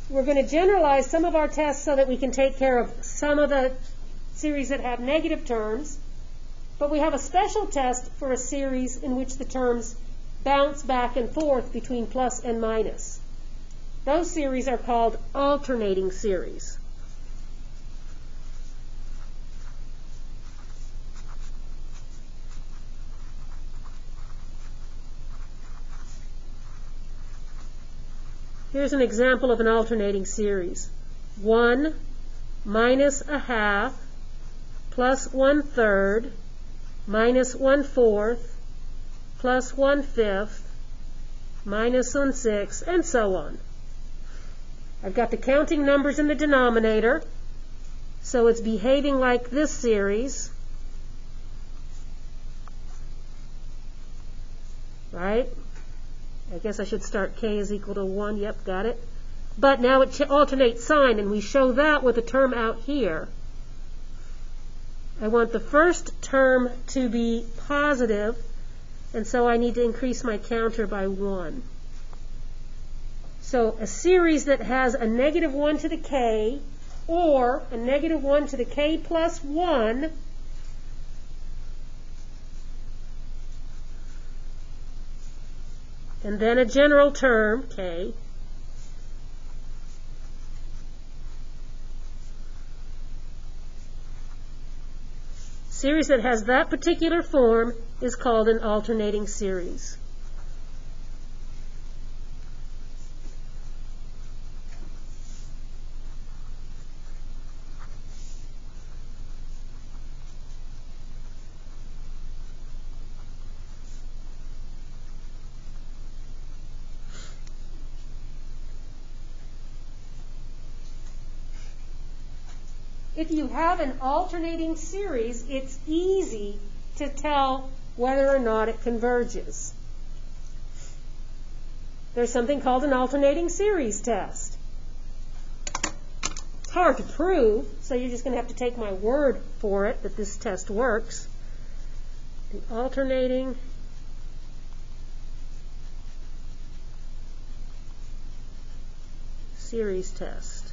We're going to generalize some of our tests so that we can take care of some of the series that have negative terms, but we have a special test for a series in which the terms bounce back and forth between plus and minus. Those series are called alternating series. Here's an example of an alternating series. 1 minus a half plus 1/3 minus 1/4 plus 1/5 minus 1/6, and so on. I've got the counting numbers in the denominator, so it's behaving like this series. Right? I guess I should start k is equal to 1. Yep, got it. But now it alternates sign, and we show that with a term out here. I want the first term to be positive, and so I need to increase my counter by 1. So a series that has a negative 1 to the k or a negative 1 to the k plus 1 and then a general term, k, series that has that particular form is called an alternating series. If you have an alternating series, it's easy to tell whether or not it converges. There's something called an alternating series test. It's hard to prove, so you're just going to have to take my word for it that this test works. the alternating series test.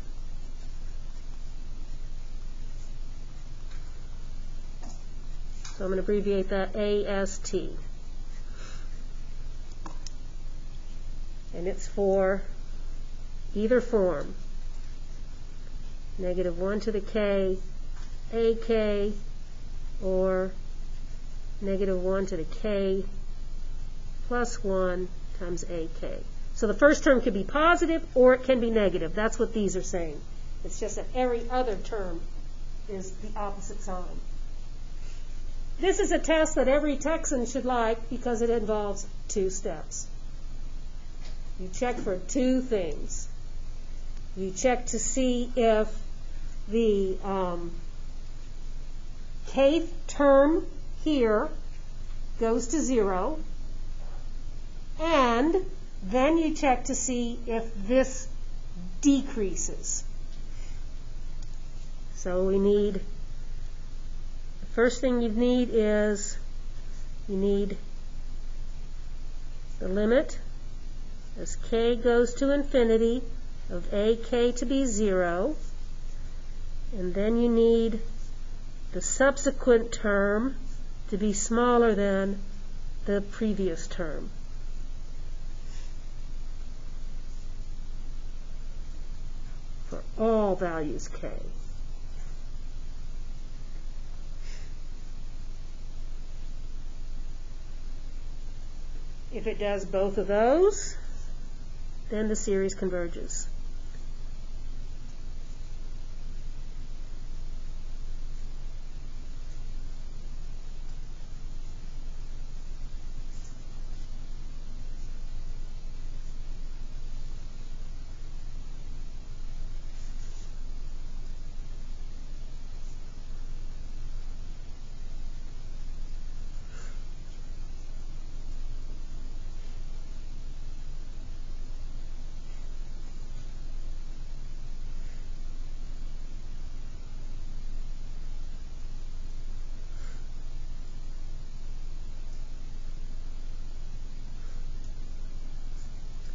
So I'm going to abbreviate that AST. And it's for either form, -1 to the k, AK, or -1 to the k plus 1 times AK. So the first term could be positive or it can be negative. That's what these are saying. It's just that every other term is the opposite sign. This is a test that every Texan should like because it involves 2 steps. You check for 2 things. You check to see if the kth term here goes to 0, and then you check to see if this decreases. So we need, the first thing you need is, you need the limit as k goes to infinity of AK to be 0, and then you need the subsequent term to be smaller than the previous term. For all values k. If it does both of those, then the series converges.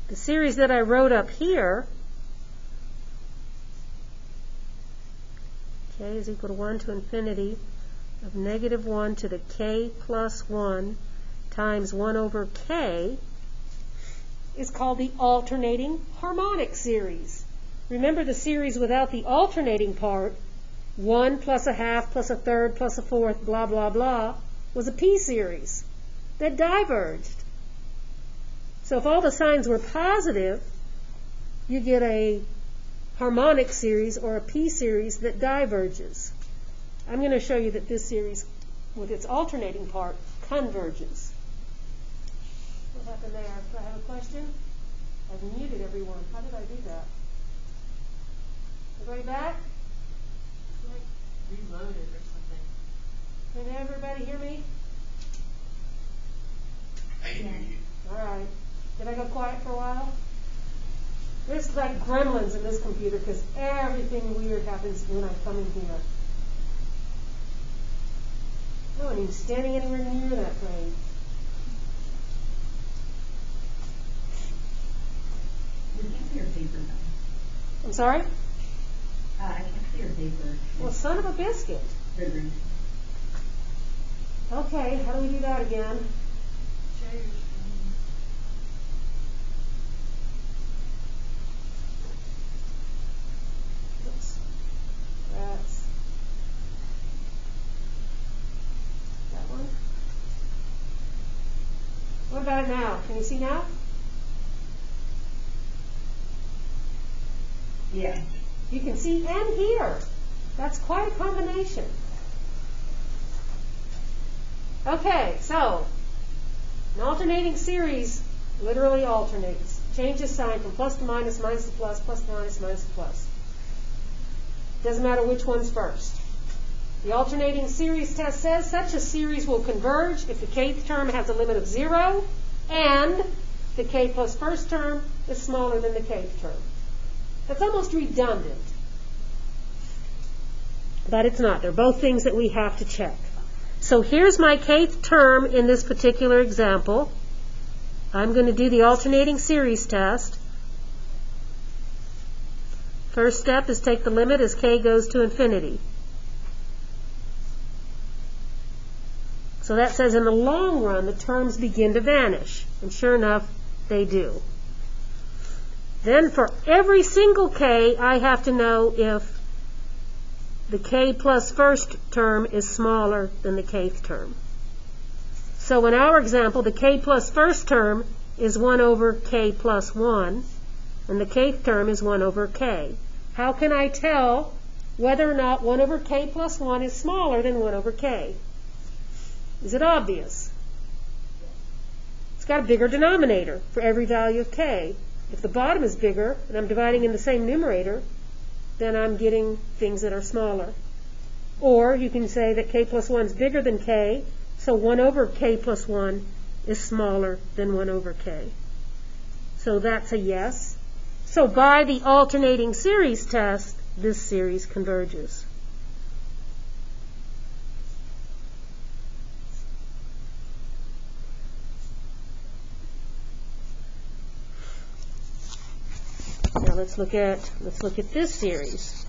The series that I wrote up here, k is equal to 1 to infinity of -1 to the k plus 1 times 1 over k, is called the alternating harmonic series. Remember, the series without the alternating part, 1 plus a half plus a third plus a fourth, blah, blah, blah, was a p series that diverged. So if all the signs were positive, you get a harmonic series or a p series that diverges. I'm going to show you that this series, with its alternating part, converges. What happened there? Do I have a question? I've muted everyone. How did I do that? Everybody back? Like reloaded or something. Can everybody hear me? I hear you. All right. Did I go quiet for a while? There's like gremlins in this computer because everything weird happens when I come in here. I wasn't even standing anywhere near that thing. You can't see your paper now. I'm sorry? I can't see your paper. Well, son of a biscuit. Good. Okay, how do we do that again? Share your screen. Oops. That's that one. What about it now? Can you see now? Yeah. You can see and hear. That's quite a combination. Okay, so an alternating series literally alternates. Changes sign from plus to minus, minus to plus, plus to minus, minus to plus. Doesn't matter which one's first. The alternating series test says such a series will converge if the kth term has a limit of 0 and the k plus first term is smaller than the kth term. That's almost redundant. But it's not. They're both things that we have to check. So here's my kth term in this particular example. I'm going to do the alternating series test. First step is take the limit as k goes to infinity. So that says in the long run the terms begin to vanish. And sure enough, they do. Then for every single k, I have to know if the k plus first term is smaller than the kth term. So in our example, the k plus first term is 1 over k plus 1, and the kth term is 1 over k. How can I tell whether or not 1 over k plus 1 is smaller than 1 over k? Is it obvious? It's got a bigger denominator for every value of k. If the bottom is bigger, and I'm dividing in the same numerator, then I'm getting things that are smaller. Or you can say that k plus 1 is bigger than k, so 1 over k plus 1 is smaller than 1 over k. So that's a yes. So by the alternating series test, this series converges. Now let's look at this series.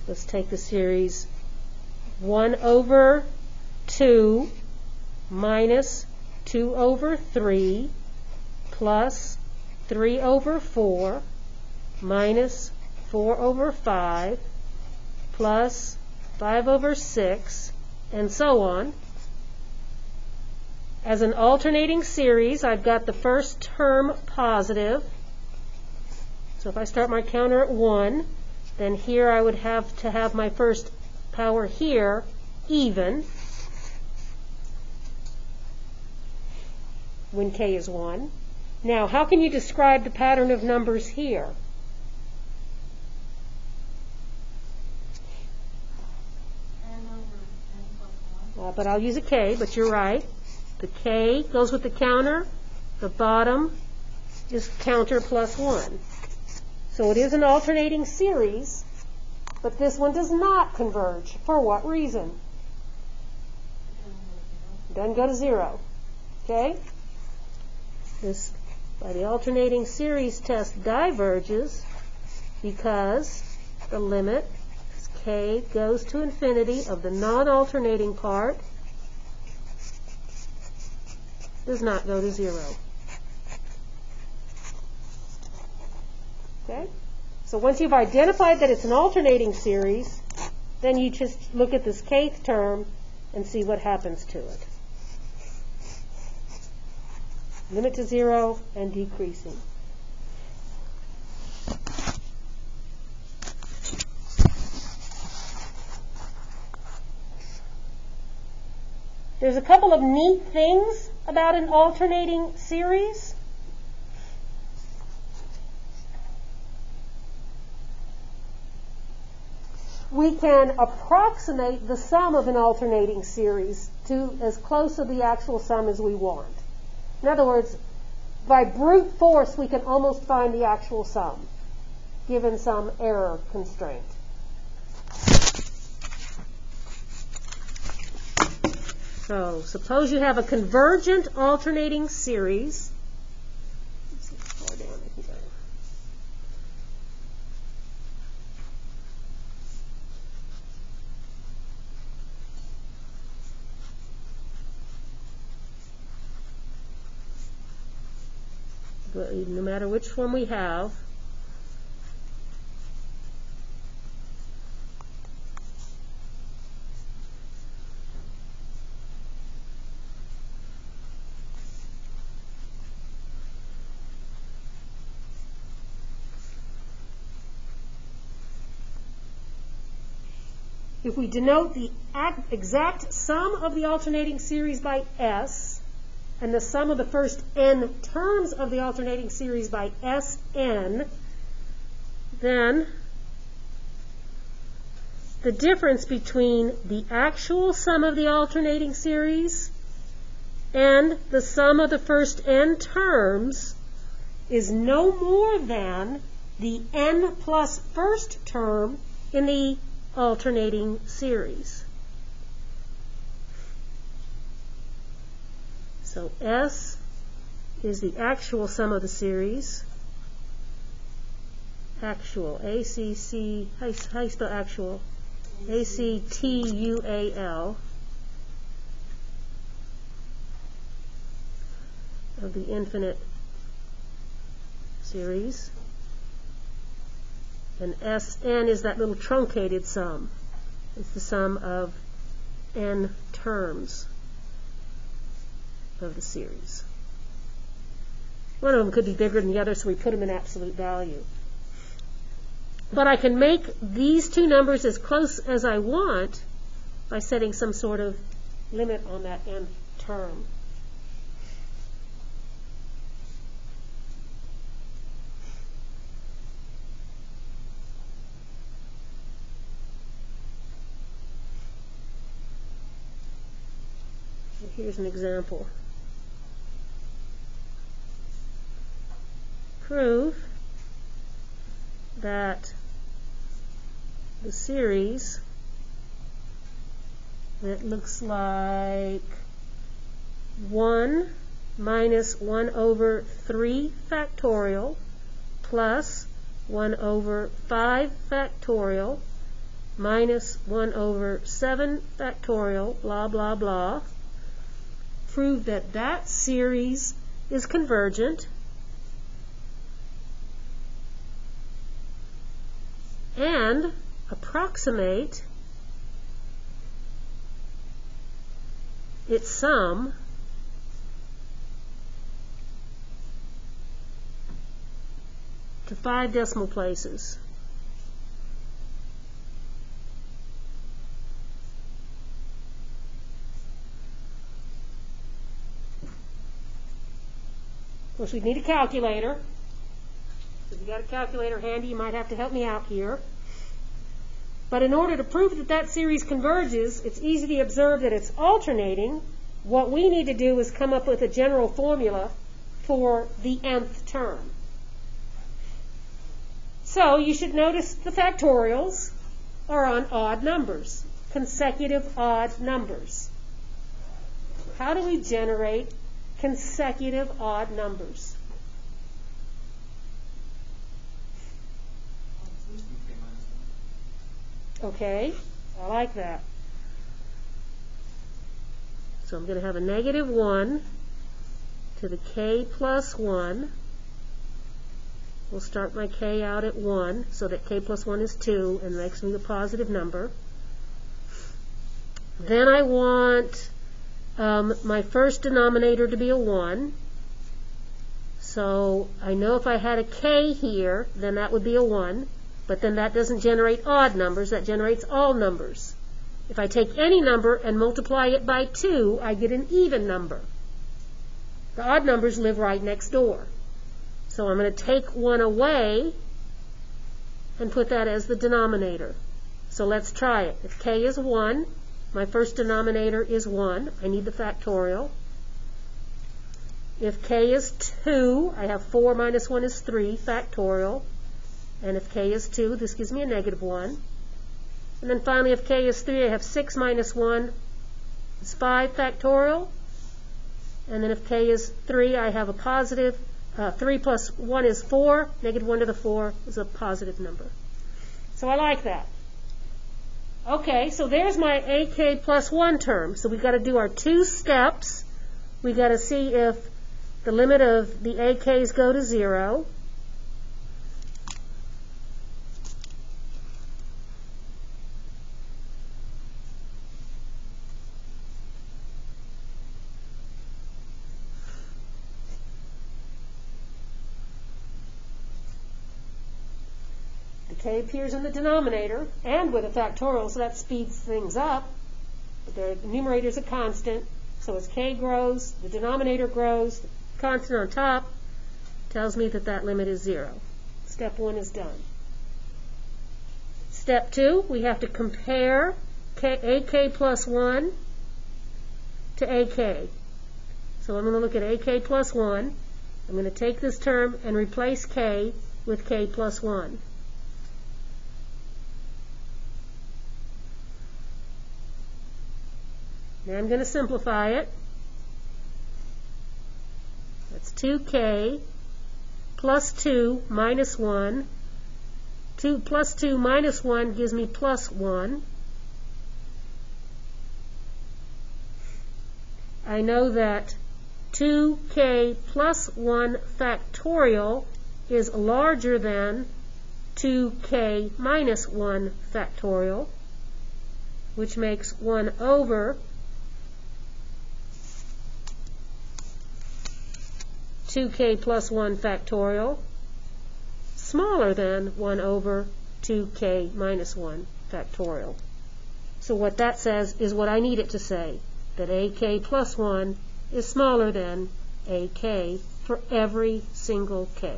Let's take the series 1 over 2 minus 2 over 3 plus 3 over 4 minus 4 over 5 plus 5 over 6, and so on. As an alternating series, I've got the first term positive. So if I start my counter at 1, then here I would have to have my first power here even when k is 1. Now, how can you describe the pattern of numbers here? But I'll use a k, but you're right. The k goes with the counter. The bottom is counter plus 1. So it is an alternating series, but this one does not converge. For what reason? It doesn't go to 0. Okay? This, by the alternating series test, diverges because the limit k goes to infinity of the non-alternating part does not go to 0. Okay? So once you've identified that it's an alternating series, then you just look at this kth term and see what happens to it. Limit to 0 and decreasing. There's a couple of neat things about an alternating series. We can approximate the sum of an alternating series to as close to the actual sum as we want. In other words, by brute force, we can almost find the actual sum, given some error constraint. So suppose you have a convergent alternating series. Let's see how far down I can go. No matter which one we have, if we denote the exact sum of the alternating series by S and the sum of the first n terms of the alternating series by Sn, then the difference between the actual sum of the alternating series and the sum of the first n terms is no more than the n plus first term in the alternating series. So S is the actual sum of the series. Actual, A-C-C, how do you spell actual? A-C-T-U-A-L. Of the infinite series. And Sn is that little truncated sum. It's the sum of n terms of the series. One of them could be bigger than the other, so we put them in absolute value. But I can make these two numbers as close as I want by setting some sort of limit on that nth term. Here's an example. Prove that the series that looks like 1 minus 1 over 3 factorial plus 1 over 5 factorial minus 1 over 7 factorial, blah, blah, blah. Prove that that series is convergent and approximate its sum to 5 decimal places. Of course, we need a calculator. If you got a calculator handy, you might have to help me out here. But in order to prove that that series converges, it's easy to observe that it's alternating. What we need to do is come up with a general formula for the nth term. So you should notice the factorials are on odd numbers, consecutive odd numbers. How do we generate consecutive odd numbers? Okay, I like that. So I'm going to have a negative 1 to the k plus 1. We'll start my k out at 1 so that k plus 1 is 2 and makes me a positive number. Then I want my first denominator to be a 1. So I know if I had a k here, then that would be a 1. But then that doesn't generate odd numbers, that generates all numbers. If I take any number and multiply it by 2, I get an even number. The odd numbers live right next door. So I'm going to take 1 away and put that as the denominator. So let's try it. If k is 1, my first denominator is 1. I need the factorial. If k is 2, I have 4 minus 1 is 3, factorial. And if k is 2, this gives me a negative 1. And then finally, if k is 3, I have 6 minus 1 is 5 factorial. And then if k is 3, I have a positive. 3 plus 1 is 4. Negative 1 to the 4 is a positive number. So I like that. Okay, so there's my ak plus 1 term. So we've got to do our 2 steps. We've got to see if the limit of the ak's go to 0. K appears in the denominator and with a factorial, so that speeds things up. But the numerator is a constant, so as k grows, the denominator grows, the constant on top tells me that that limit is 0. Step 1 is done. Step 2, we have to compare ak plus 1 to ak. So I'm going to look at AK plus 1. I'm going to take this term and replace K with K plus 1. Now I'm going to simplify it. That's 2K plus 2 minus 1. 2 plus 2 minus 1 gives me plus 1. I know that 2k plus 1 factorial is larger than 2k minus 1 factorial, which makes 1 over 2k plus 1 factorial smaller than 1 over 2k minus 1 factorial. So what that says is what I need it to say, that AK plus 1 is smaller than AK for every single K.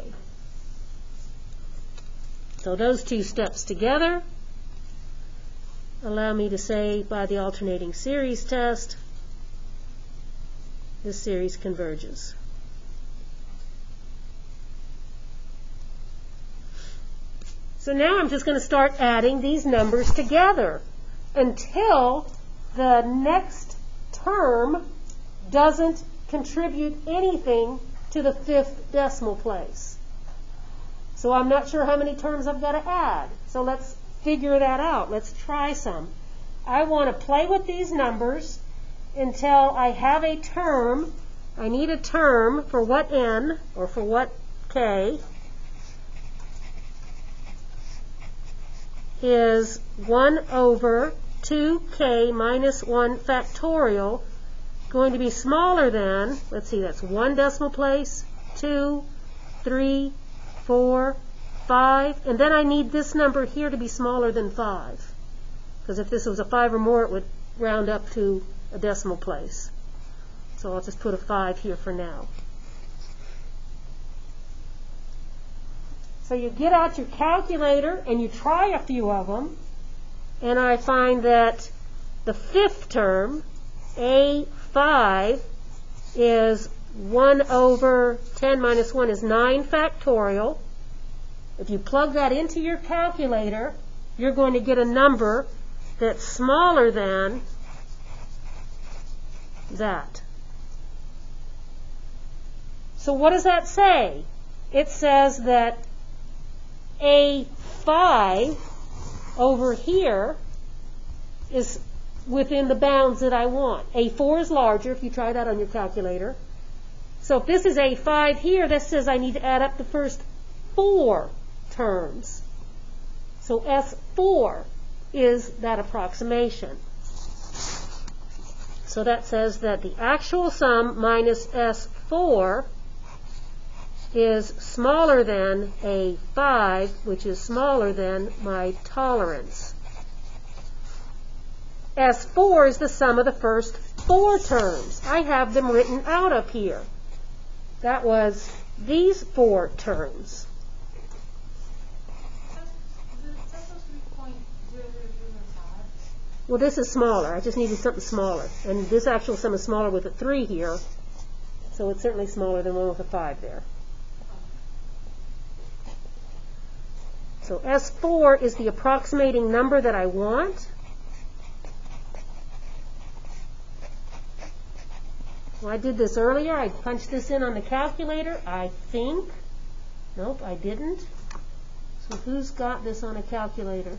So those two steps together allow me to say by the alternating series test, this series converges. So now I'm just going to start adding these numbers together until the next term doesn't contribute anything to the 5th decimal place. So I'm not sure how many terms I've got to add. So let's figure that out. Let's try some. I want to play with these numbers until I have a term. I need a term for what n or for what k is 1 over 2k minus 1 factorial going to be smaller than, let's see, that's 1 decimal place, 2, 3, 4, 5, and then I need this number here to be smaller than 5. Because if this was a 5 or more, it would round up to a decimal place. So I'll just put a 5 here for now. So you get out your calculator and you try a few of them, and I find that the 5th term, A5, is 1 over 10 minus 1 is 9 factorial. If you plug that into your calculator, you're going to get a number that's smaller than that. So what does that say? It says that A5 over here is within the bounds that I want. A4 is larger if you try that on your calculator. So if this is A5 here, this says I need to add up the first 4 terms. So S4 is that approximation. So that says that the actual sum minus S4 is smaller than A5, which is smaller than my tolerance. S4 is the sum of the first 4 terms. I have them written out up here. That was these 4 terms. Is that supposed to be 0.0005? Well, this is smaller. I just needed something smaller. And this actual sum is smaller with a 3 here, so it's certainly smaller than one with a 5 there. So S4 is the approximating number that I want. Well, I did this earlier. I punched this in on the calculator, I think. Nope, I didn't. So who's got this on a calculator?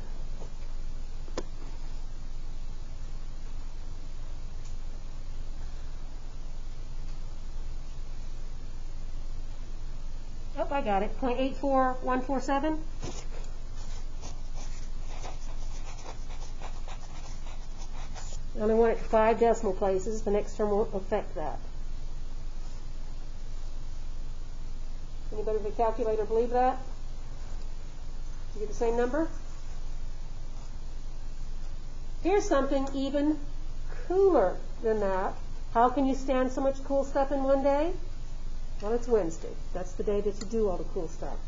Oh, I got it. 0.84147. I only want it 5 decimal places. The next term won't affect that. Anybody with a calculator believe that? You get the same number? Here's something even cooler than that. How can you stand so much cool stuff in one day? Well, it's Wednesday. That's the day that you do all the cool stuff.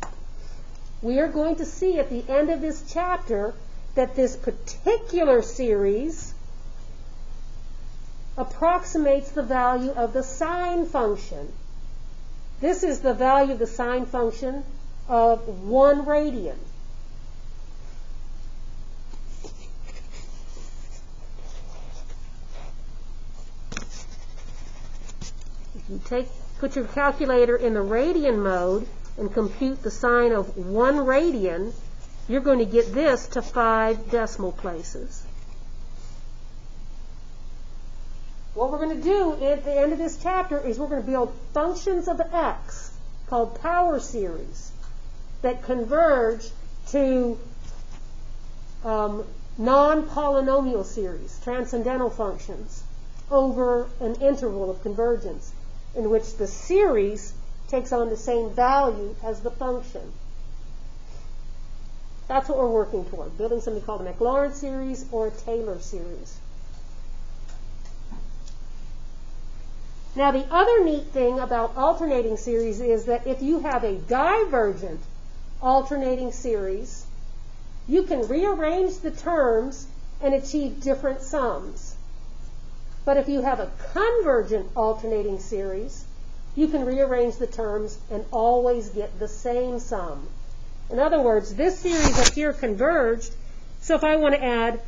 We are going to see at the end of this chapter that this particular series approximates the value of the sine function. This is the value of the sine function of 1 radian. If you put your calculator in the radian mode and compute the sine of 1 radian, you're going to get this to 5 decimal places. What we're going to do at the end of this chapter is we're going to build functions of x called power series that converge to non-polynomial series, transcendental functions, over an interval of convergence in which the series takes on the same value as the function. That's what we're working toward, building something called a Maclaurin series or a Taylor series. Now, the other neat thing about alternating series is that if you have a divergent alternating series, you can rearrange the terms and achieve different sums. But if you have a convergent alternating series, you can rearrange the terms and always get the same sum. In other words, this series up here converged, so if I want to add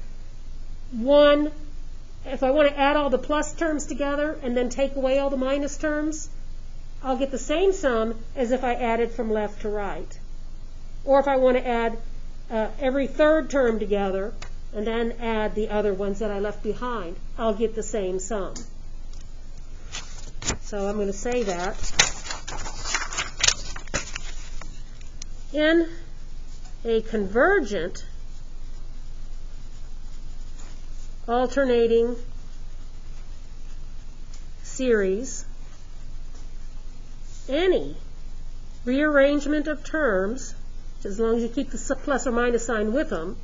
all the plus terms together and then take away all the minus terms, I'll get the same sum as if I added from left to right. Or if I want to add every third term together and then add the other ones that I left behind, I'll get the same sum. So I'm going to say that. In a convergent alternating series, any rearrangement of terms, as long as you keep the plus or minus sign with them,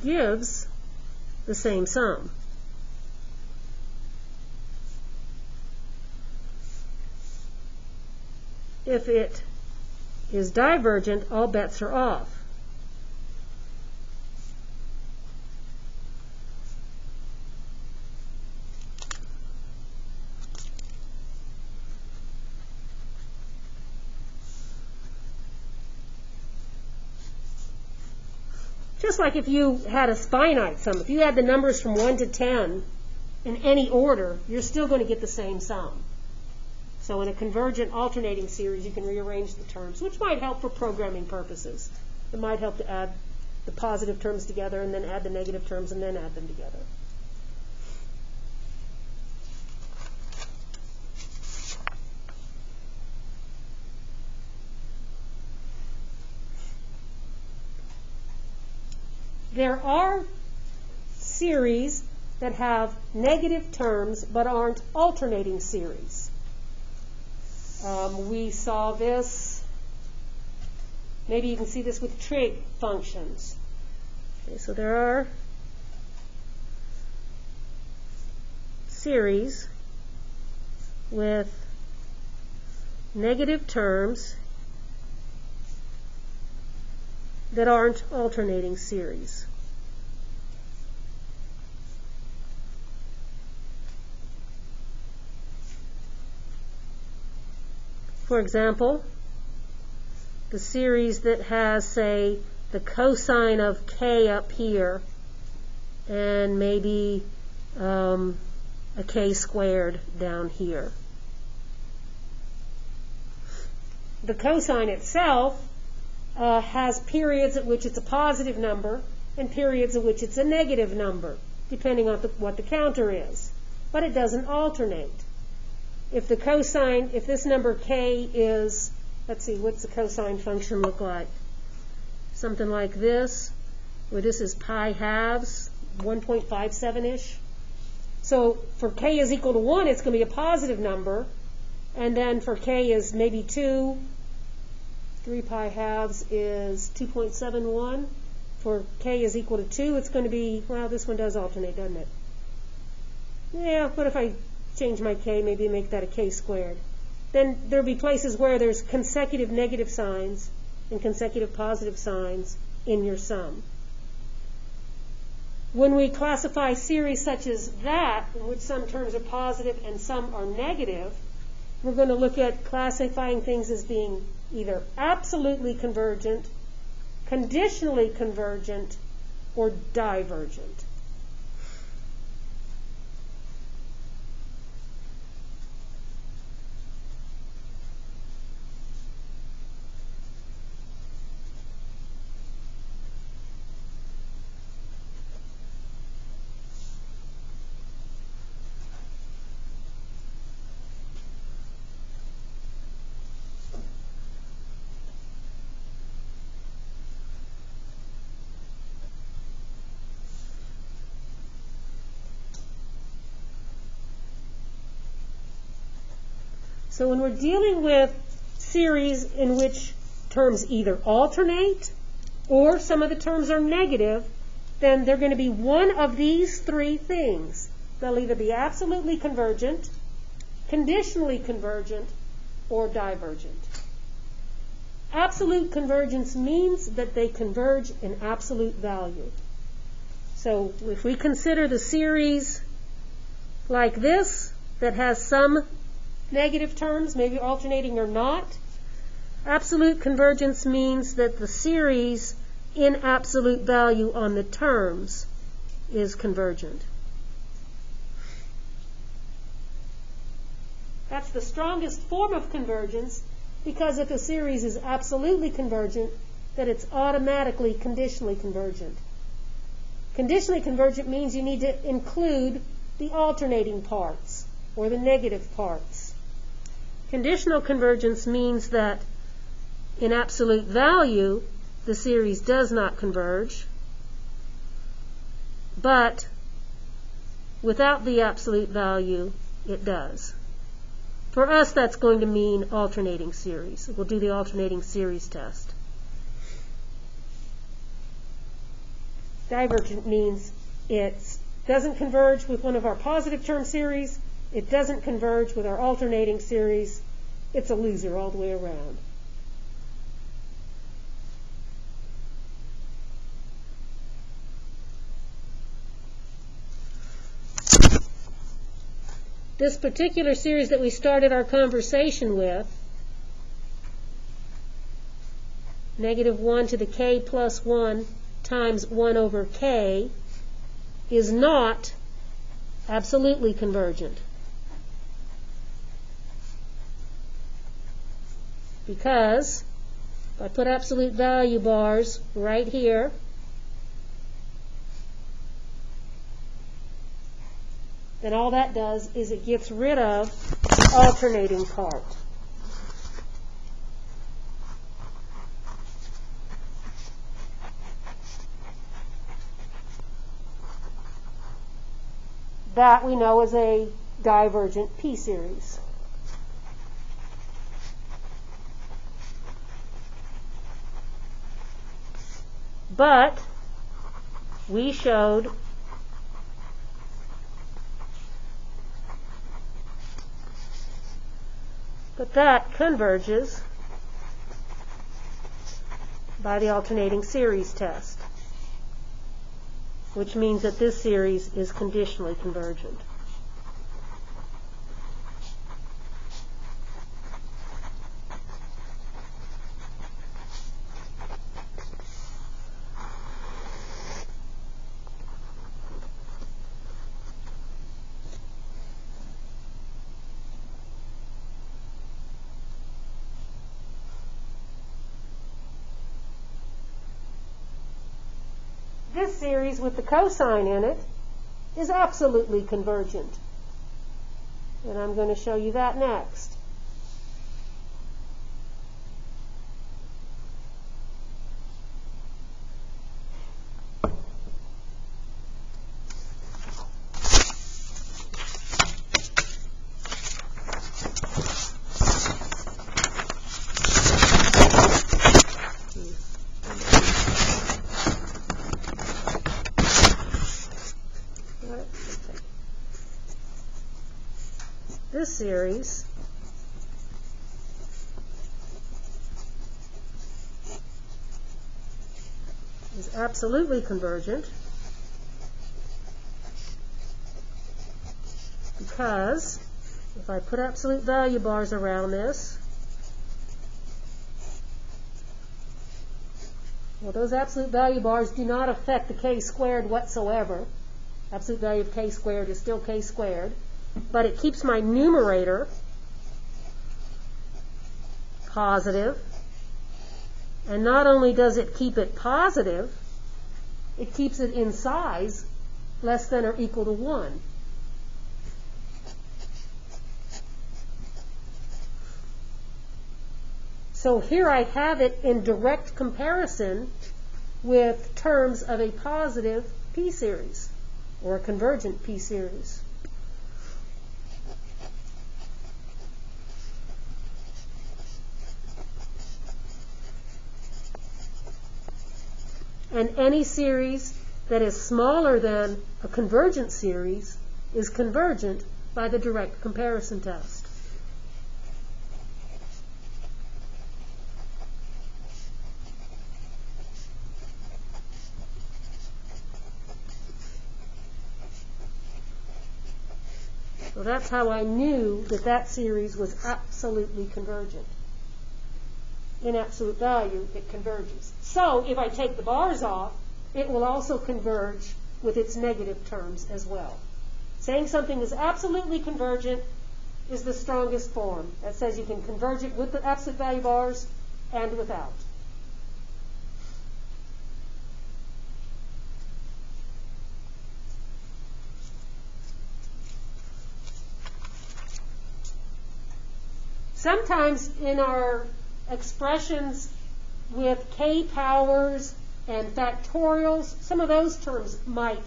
gives the same sum. If it is divergent, all bets are off. Just like if you had a finite sum, if you had the numbers from 1 to 10 in any order, you're still going to get the same sum. So in a convergent alternating series, you can rearrange the terms, which might help for programming purposes. It might help to add the positive terms together and then add the negative terms and then add them together. There are series that have negative terms but aren't alternating series. We saw this, maybe you can see this with trig functions. Okay, so there are series with negative terms that aren't alternating series. For example, the series that has, say, the cosine of k up here and maybe a k squared down here. The cosine itself has periods at which it's a positive number and periods at which it's a negative number, depending on what the counter is. But it doesn't alternate. If the cosine, if this number k is, let's see, what's the cosine function look like? Something like this, where this is pi halves, 1.57-ish. So for k is equal to 1, it's going to be a positive number. And then for k is maybe 2, 3 pi halves is 2.71. For k is equal to 2, it's going to be, well, this one does alternate, doesn't it? Yeah, what if I change my k, maybe make that a k squared? Then there'll be places where there's consecutive negative signs and consecutive positive signs in your sum. When we classify series such as that, in which some terms are positive and some are negative, we're going to look at classifying things as being either absolutely convergent, conditionally convergent, or divergent. So when we're dealing with series in which terms either alternate or some of the terms are negative, then they're going to be one of these three things. They'll either be absolutely convergent, conditionally convergent, or divergent. Absolute convergence means that they converge in absolute value. So if we consider the series like this that has some negative terms, maybe alternating or not, absolute convergence means that the series in absolute value on the terms is convergent. That's the strongest form of convergence, because if a series is absolutely convergent, then it's automatically conditionally convergent. Conditionally convergent means you need to include the alternating parts or the negative parts. Conditional convergence means that in absolute value, the series does not converge, but without the absolute value, it does. For us, that's going to mean alternating series. We'll do the alternating series test. Divergent means it doesn't converge with one of our positive term series. It doesn't converge with our alternating series. It's a loser all the way around. This particular series that we started our conversation with, -1 to the k plus 1 times 1 over k, is not absolutely convergent. Because if I put absolute value bars right here, then all that does is it gets rid of the alternating part. That we know is a divergent p-series. But we showed that converges by the alternating series test, which means that this series is conditionally convergent. This series with the cosine in it is absolutely convergent. And I'm going to show you that next. This series is absolutely convergent because if I put absolute value bars around this, well, those absolute value bars do not affect the k squared whatsoever. Absolute value of k squared is still k squared, but it keeps my numerator positive. And not only does it keep it positive, it keeps it in size less than or equal to 1. So here I have it in direct comparison with terms of a positive p-series or a convergent p-series. And any series that is smaller than a convergent series is convergent by the direct comparison test. So that's how I knew that that series was absolutely convergent. In absolute value, it converges. So if I take the bars off, it will also converge with its negative terms as well. Saying something is absolutely convergent is the strongest form. That says you can converge it with the absolute value bars and without. Sometimes in our expressions with k powers and factorials, some of those terms might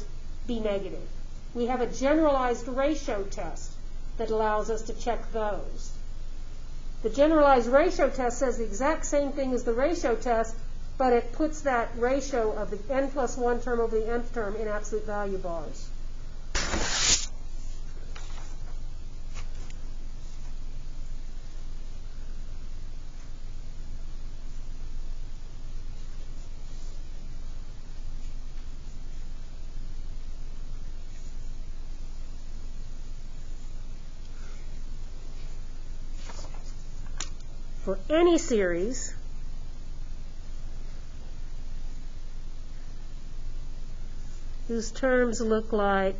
be negative. We have a generalized ratio test that allows us to check those. The generalized ratio test says the exact same thing as the ratio test, but it puts that ratio of the n plus 1 term over the nth term in absolute value bars. For any series, whose terms look like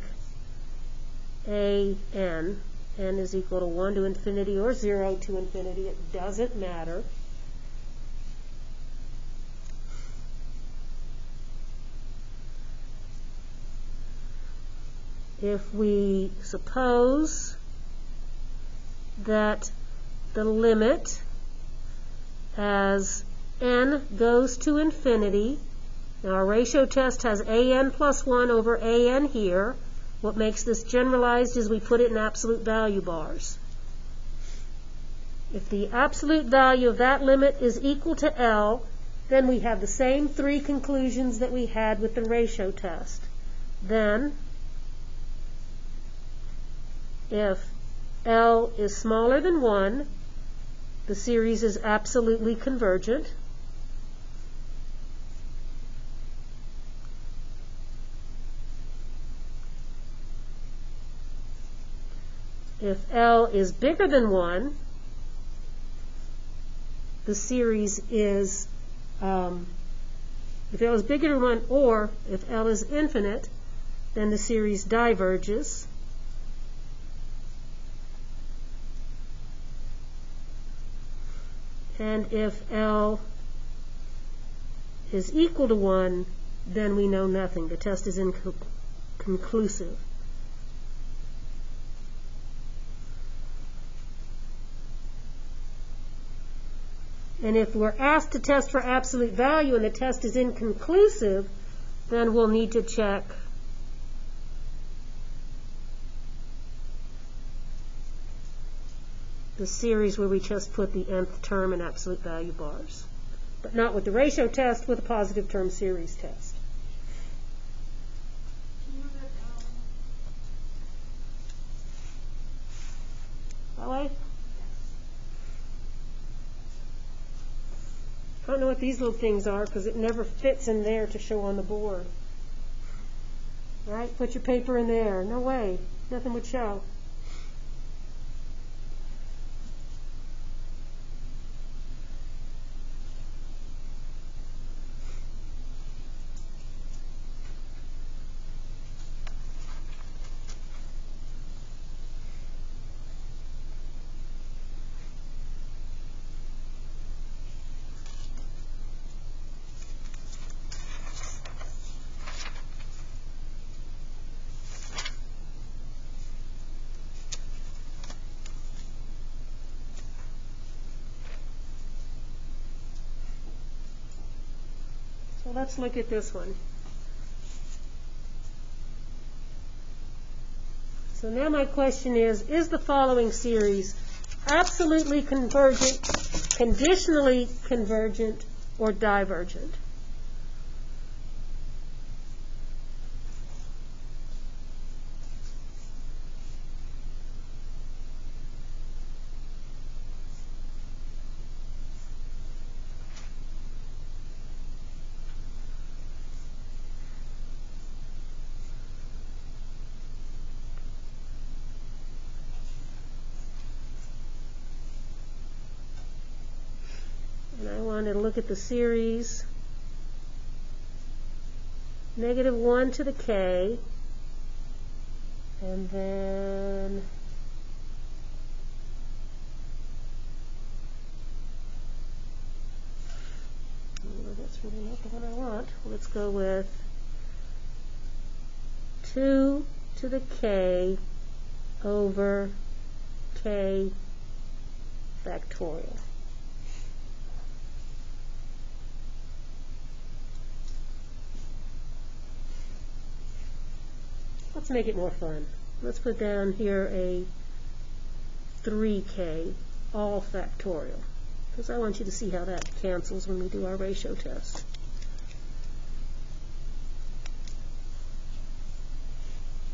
a n is equal to 1 to infinity or 0 to infinity, it doesn't matter. If we suppose that the limit as n goes to infinity, now our ratio test has an plus 1 over an here. What makes this generalized is we put it in absolute value bars. If the absolute value of that limit is equal to L, then we have the same three conclusions that we had with the ratio test. Then, if L is smaller than 1, the series is absolutely convergent. If L is bigger than 1, the series is, if L is bigger than 1, or if L is infinite, then the series diverges. And if L is equal to 1, then we know nothing. The test is inconclusive. And if we're asked to test for absolute value and the test is inconclusive, then we'll need to check the series where we just put the nth term in absolute value bars, but not with the ratio test, with a positive term series test. Can you move that down? That way? I don't know what these little things are because it never fits in there to show on the board. Right? Put your paper in there. No way. Nothing would show. So let's look at this one. So now my question is the following series absolutely convergent, conditionally convergent, or divergent? And I wanted to look at the series -1 to the k, and then that's really not the one I want. Let's go with 2 to the k over k factorial. Let's make it more fun. Let's put down here a 3k all factorial, because I want you to see how that cancels when we do our ratio test.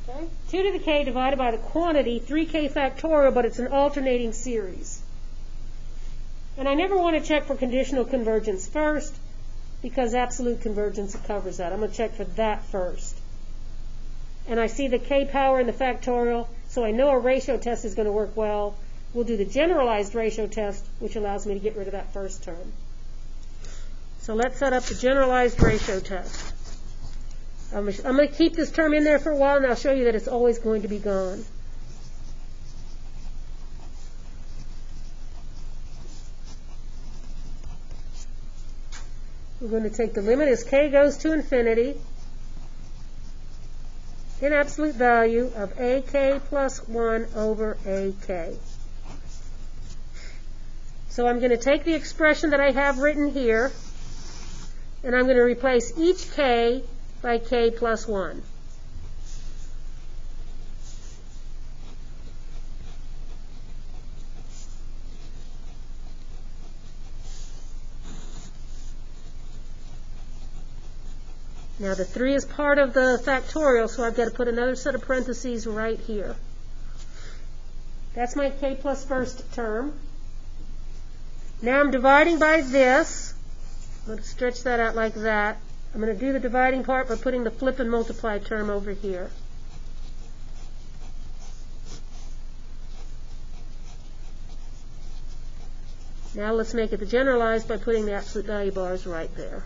Okay? 2 to the k divided by the quantity, 3k factorial, but it's an alternating series. And I never want to check for conditional convergence first, because absolute convergence covers that. I'm going to check for that first. And I see the k power in the factorial, so I know a ratio test is going to work well. We'll do the generalized ratio test, which allows me to get rid of that first term. So let's set up the generalized ratio test. I'm going to keep this term in there for a while, and I'll show you that it's always going to be gone. We're going to take the limit as k goes to infinity in absolute value of ak plus 1 over ak. So I'm going to take the expression that I have written here, and I'm going to replace each k by k plus 1. Now the 3 is part of the factorial, so I've got to put another set of parentheses right here. That's my k plus first term. Now I'm dividing by this. I'm going to stretch that out like that. I'm going to do the dividing part by putting the flip and multiply term over here. Now let's make it the generalized by putting the absolute value bars right there.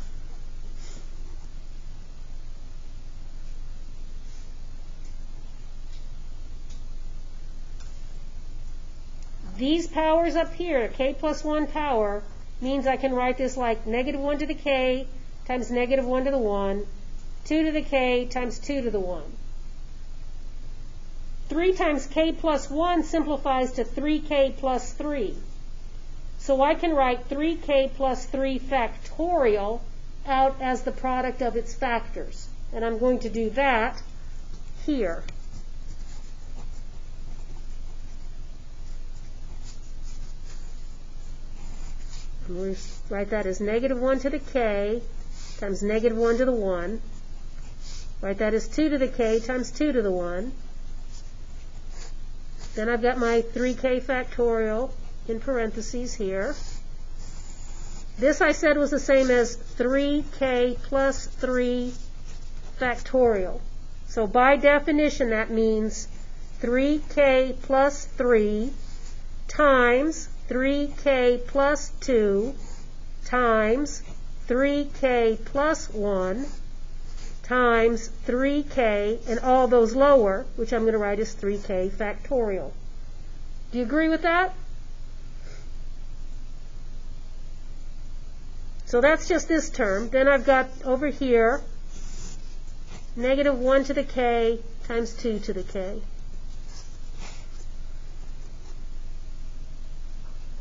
These powers up here, k plus 1 power, means I can write this like -1 to the k times -1 to the 1, 2 to the k times 2 to the 1. 3 times k plus 1 simplifies to 3k plus 3. So I can write 3k plus 3 factorial out as the product of its factors. And I'm going to do that here. We write that as -1 to the k times -1 to the 1. Write that as 2 to the k times 2 to the 1. Then I've got my 3k factorial in parentheses here. This I said was the same as 3k plus 3 factorial. So by definition, that means 3k plus 3 times 3k plus 2 times 3k plus 1 times 3k, and all those lower, which I'm going to write as 3k factorial. Do you agree with that? So that's just this term. Then I've got over here negative 1 to the k times 2 to the k.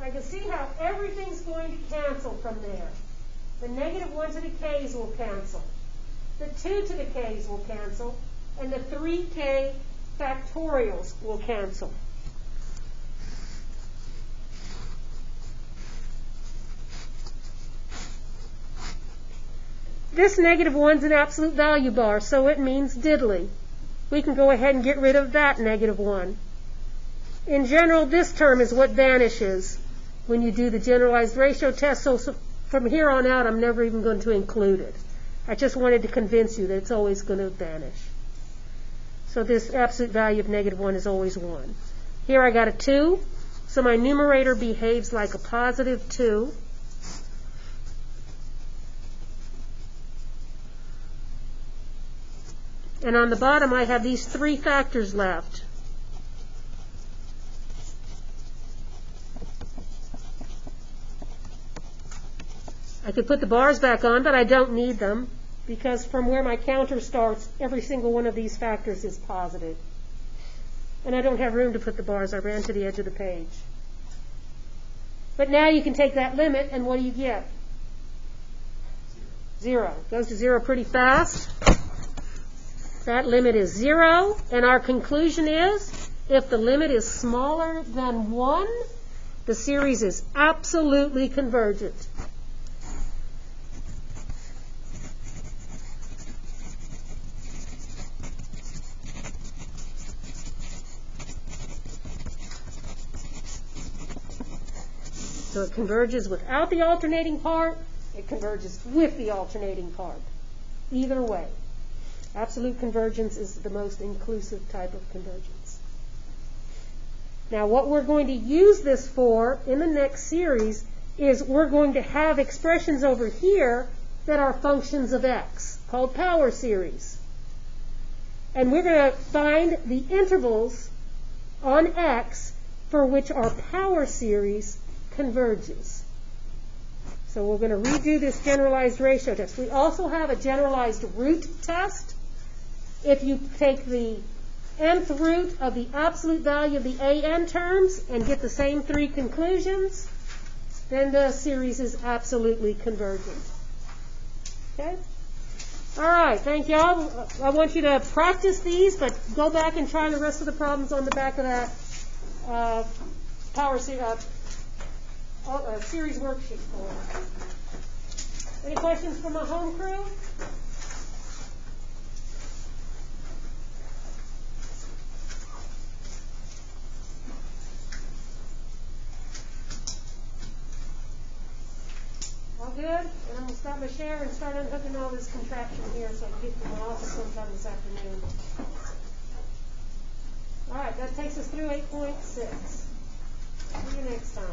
I can see how everything's going to cancel from there. The negative 1 to the k's will cancel. The 2 to the k's will cancel. And the 3k factorials will cancel. This negative 1's an absolute value bar, so it means diddly. We can go ahead and get rid of that negative 1. In general, this term is what vanishes when you do the generalized ratio test, so from here on out, I'm never even going to include it. I just wanted to convince you that it's always going to vanish. So this absolute value of negative 1 is always 1. Here I got a 2, so my numerator behaves like a positive 2. And on the bottom, I have these 3 factors left. I could put the bars back on, but I don't need them, because from where my counter starts, every single one of these factors is positive. And I don't have room to put the bars. I ran to the edge of the page. But now you can take that limit, and what do you get? 0. Goes to 0 pretty fast. That limit is 0, and our conclusion is, if the limit is smaller than 1, the series is absolutely convergent. So it converges without the alternating part, it converges with the alternating part. Either way. Absolute convergence is the most inclusive type of convergence. Now what we're going to use this for in the next series is we're going to have expressions over here that are functions of x, called power series. And we're going to find the intervals on x for which our power series converges. So we're going to redo this generalized ratio test. We also have a generalized root test. If you take the nth root of the absolute value of the an terms and get the same 3 conclusions, then the series is absolutely convergent. Okay? All right, thank y'all. I want you to practice these, but go back and try the rest of the problems on the back of that series worksheet for us. Any questions from my home crew? All good? And I'm going to stop my share and start unhooking all this contraption here so I can get to my office sometime this afternoon. All right, that takes us through 8.6. See you next time.